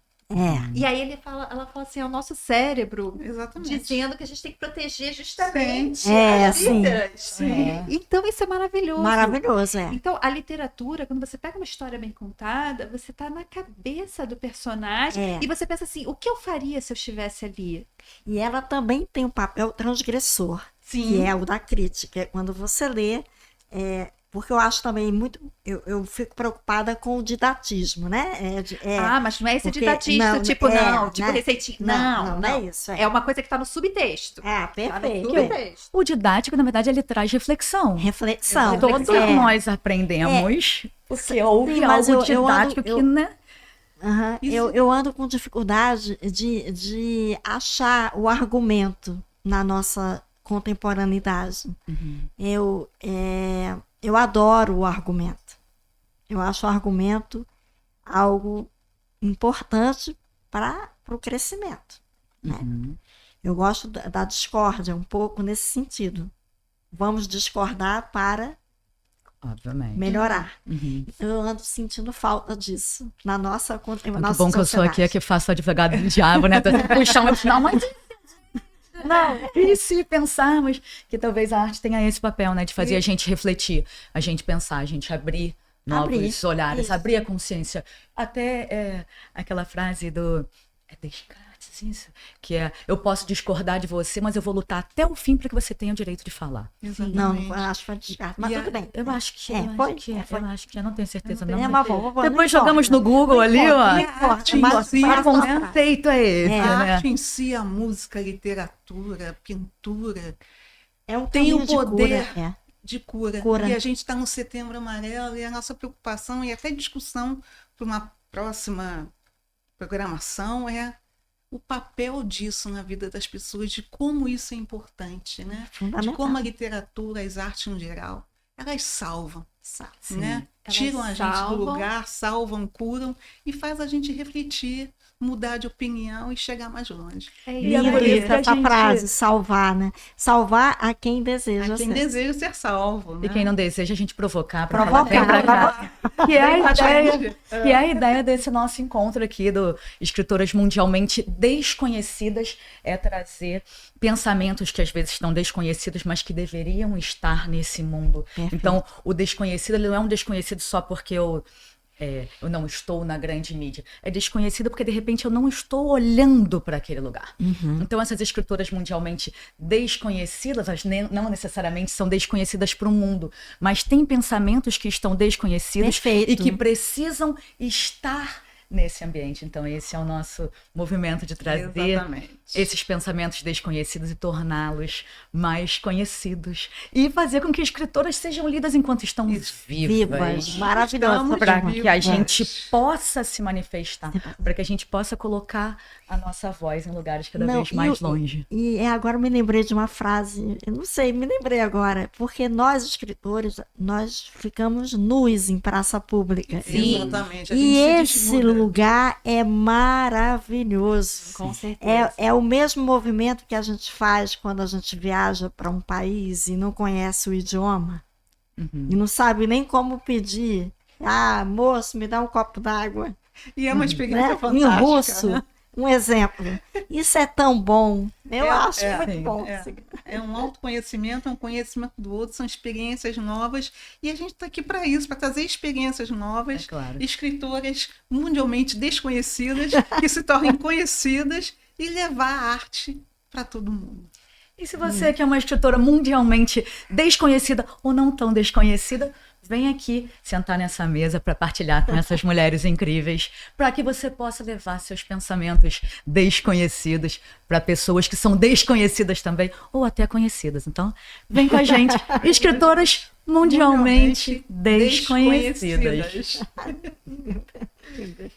E aí ela fala assim, é o nosso cérebro Exatamente. dizendo que a gente tem que proteger justamente as sim. vísceras. Então isso é maravilhoso. Maravilhoso, Então a literatura, quando você pega uma história bem contada, você tá na cabeça do personagem e você pensa assim, o que eu faria se eu estivesse ali? E ela também tem um papel transgressor, que é o da crítica. Quando você lê, porque eu acho também muito... Eu fico preocupada com o didatismo, né? Mas não é esse porque- didatista, não, tipo, né? receitinha. Não é isso. É uma coisa que tá no subtexto. Perfeito. Subtexto. O didático, na verdade, ele traz reflexão. Reflexão. Todos nós aprendemos, porque houve Sim, mas algo eu ando- didático que, né? Aham. Eu ando com dificuldade de achar o argumento na nossa contemporaneidade. Eu adoro o argumento. Eu acho o argumento algo importante para o crescimento. Né? Eu gosto da discórdia, um pouco nesse sentido. Vamos discordar para Obviamente. melhorar. Eu ando sentindo falta disso na nossa Muito bom que eu sou aqui, que faço advogado do diabo, né? Puxar um final, mas... Não, e se pensarmos que talvez a arte tenha esse papel, né? De fazer a gente refletir, a gente pensar, a gente abrir novos olhares, isso. abrir a consciência. Até aquela frase do... Descartes, isso? Que é, eu posso discordar de você, mas eu vou lutar até o fim para que você tenha o direito de falar. Não, acho que foi descartes, mas tudo bem. Eu acho que foi. Eu acho que eu não tenho certeza. Não, Não, mas bom, depois jogamos no Google ali, ó. Mas O conceito é esse, a né? arte em si, a música, a literatura, a pintura, tem um poder cura, de cura. Cura. E a gente está no Setembro Amarelo e a nossa preocupação e até discussão para uma próxima programação é o papel disso na vida das pessoas, de como isso é importante, né? De Fundamental. como a literatura, as artes no geral, elas salvam, Sim. né? Elas Tiram a gente do salvam. lugar, salvam, curam e faz a gente refletir, mudar de opinião e chegar mais longe. É E é Linda por isso isso, que a essa gente- frase, salvar, né? Salvar a quem deseja A quem ser. deseja ser salvo, né? E quem não deseja, a gente provocar para Provocar, vem pra cá. Que é a Vem com a ideia, gente. que é a ideia desse nosso encontro aqui do Escritoras Mundialmente Desconhecidas, é trazer pensamentos que às vezes estão desconhecidos, mas que deveriam estar nesse mundo. Perfeito. Então, o desconhecido, ele não é um desconhecido só porque eu não estou na grande mídia. É desconhecido porque, de repente, eu não estou olhando para aquele lugar. Então, essas escritoras mundialmente desconhecidas, elas não necessariamente são desconhecidas para o mundo, mas têm pensamentos que estão desconhecidos Perfeito. e que precisam estar nesse ambiente. Então, esse é o nosso movimento de trazer Exatamente. esses pensamentos desconhecidos e torná-los mais conhecidos. E fazer com que escritoras sejam lidas enquanto estão Vivas, maravilhosa. Estamos para vivas. que a gente possa se manifestar, para que a gente possa colocar a nossa voz em lugares cada vez mais longe. E agora eu me lembrei de uma frase, eu não sei, me lembrei agora, porque nós, escritores, nós ficamos nus em praça pública. Sim. Exatamente. A E gente se esse desnuda. lugar é maravilhoso. Com certeza. É o mesmo movimento que a gente faz quando a gente viaja para um país e não conhece o idioma e não sabe nem como pedir. Ah, moço, me dá um copo d'água. E é uma experiência Né? fantástica. Em russo, né? um exemplo. Isso é tão bom. Eu acho muito sim, bom. É um autoconhecimento, é um conhecimento do outro, são experiências novas e a gente está aqui para isso, para trazer experiências novas, É claro. escritoras mundialmente desconhecidas que se tornem conhecidas e levar a arte para todo mundo. E se você que é uma escritora mundialmente desconhecida ou não tão desconhecida, vem aqui sentar nessa mesa para partilhar com essas mulheres incríveis, para que você possa levar seus pensamentos desconhecidos para pessoas que são desconhecidas também, ou até conhecidas. Então, vem com a gente, escritoras mundialmente desconhecidas. Desconhecidas.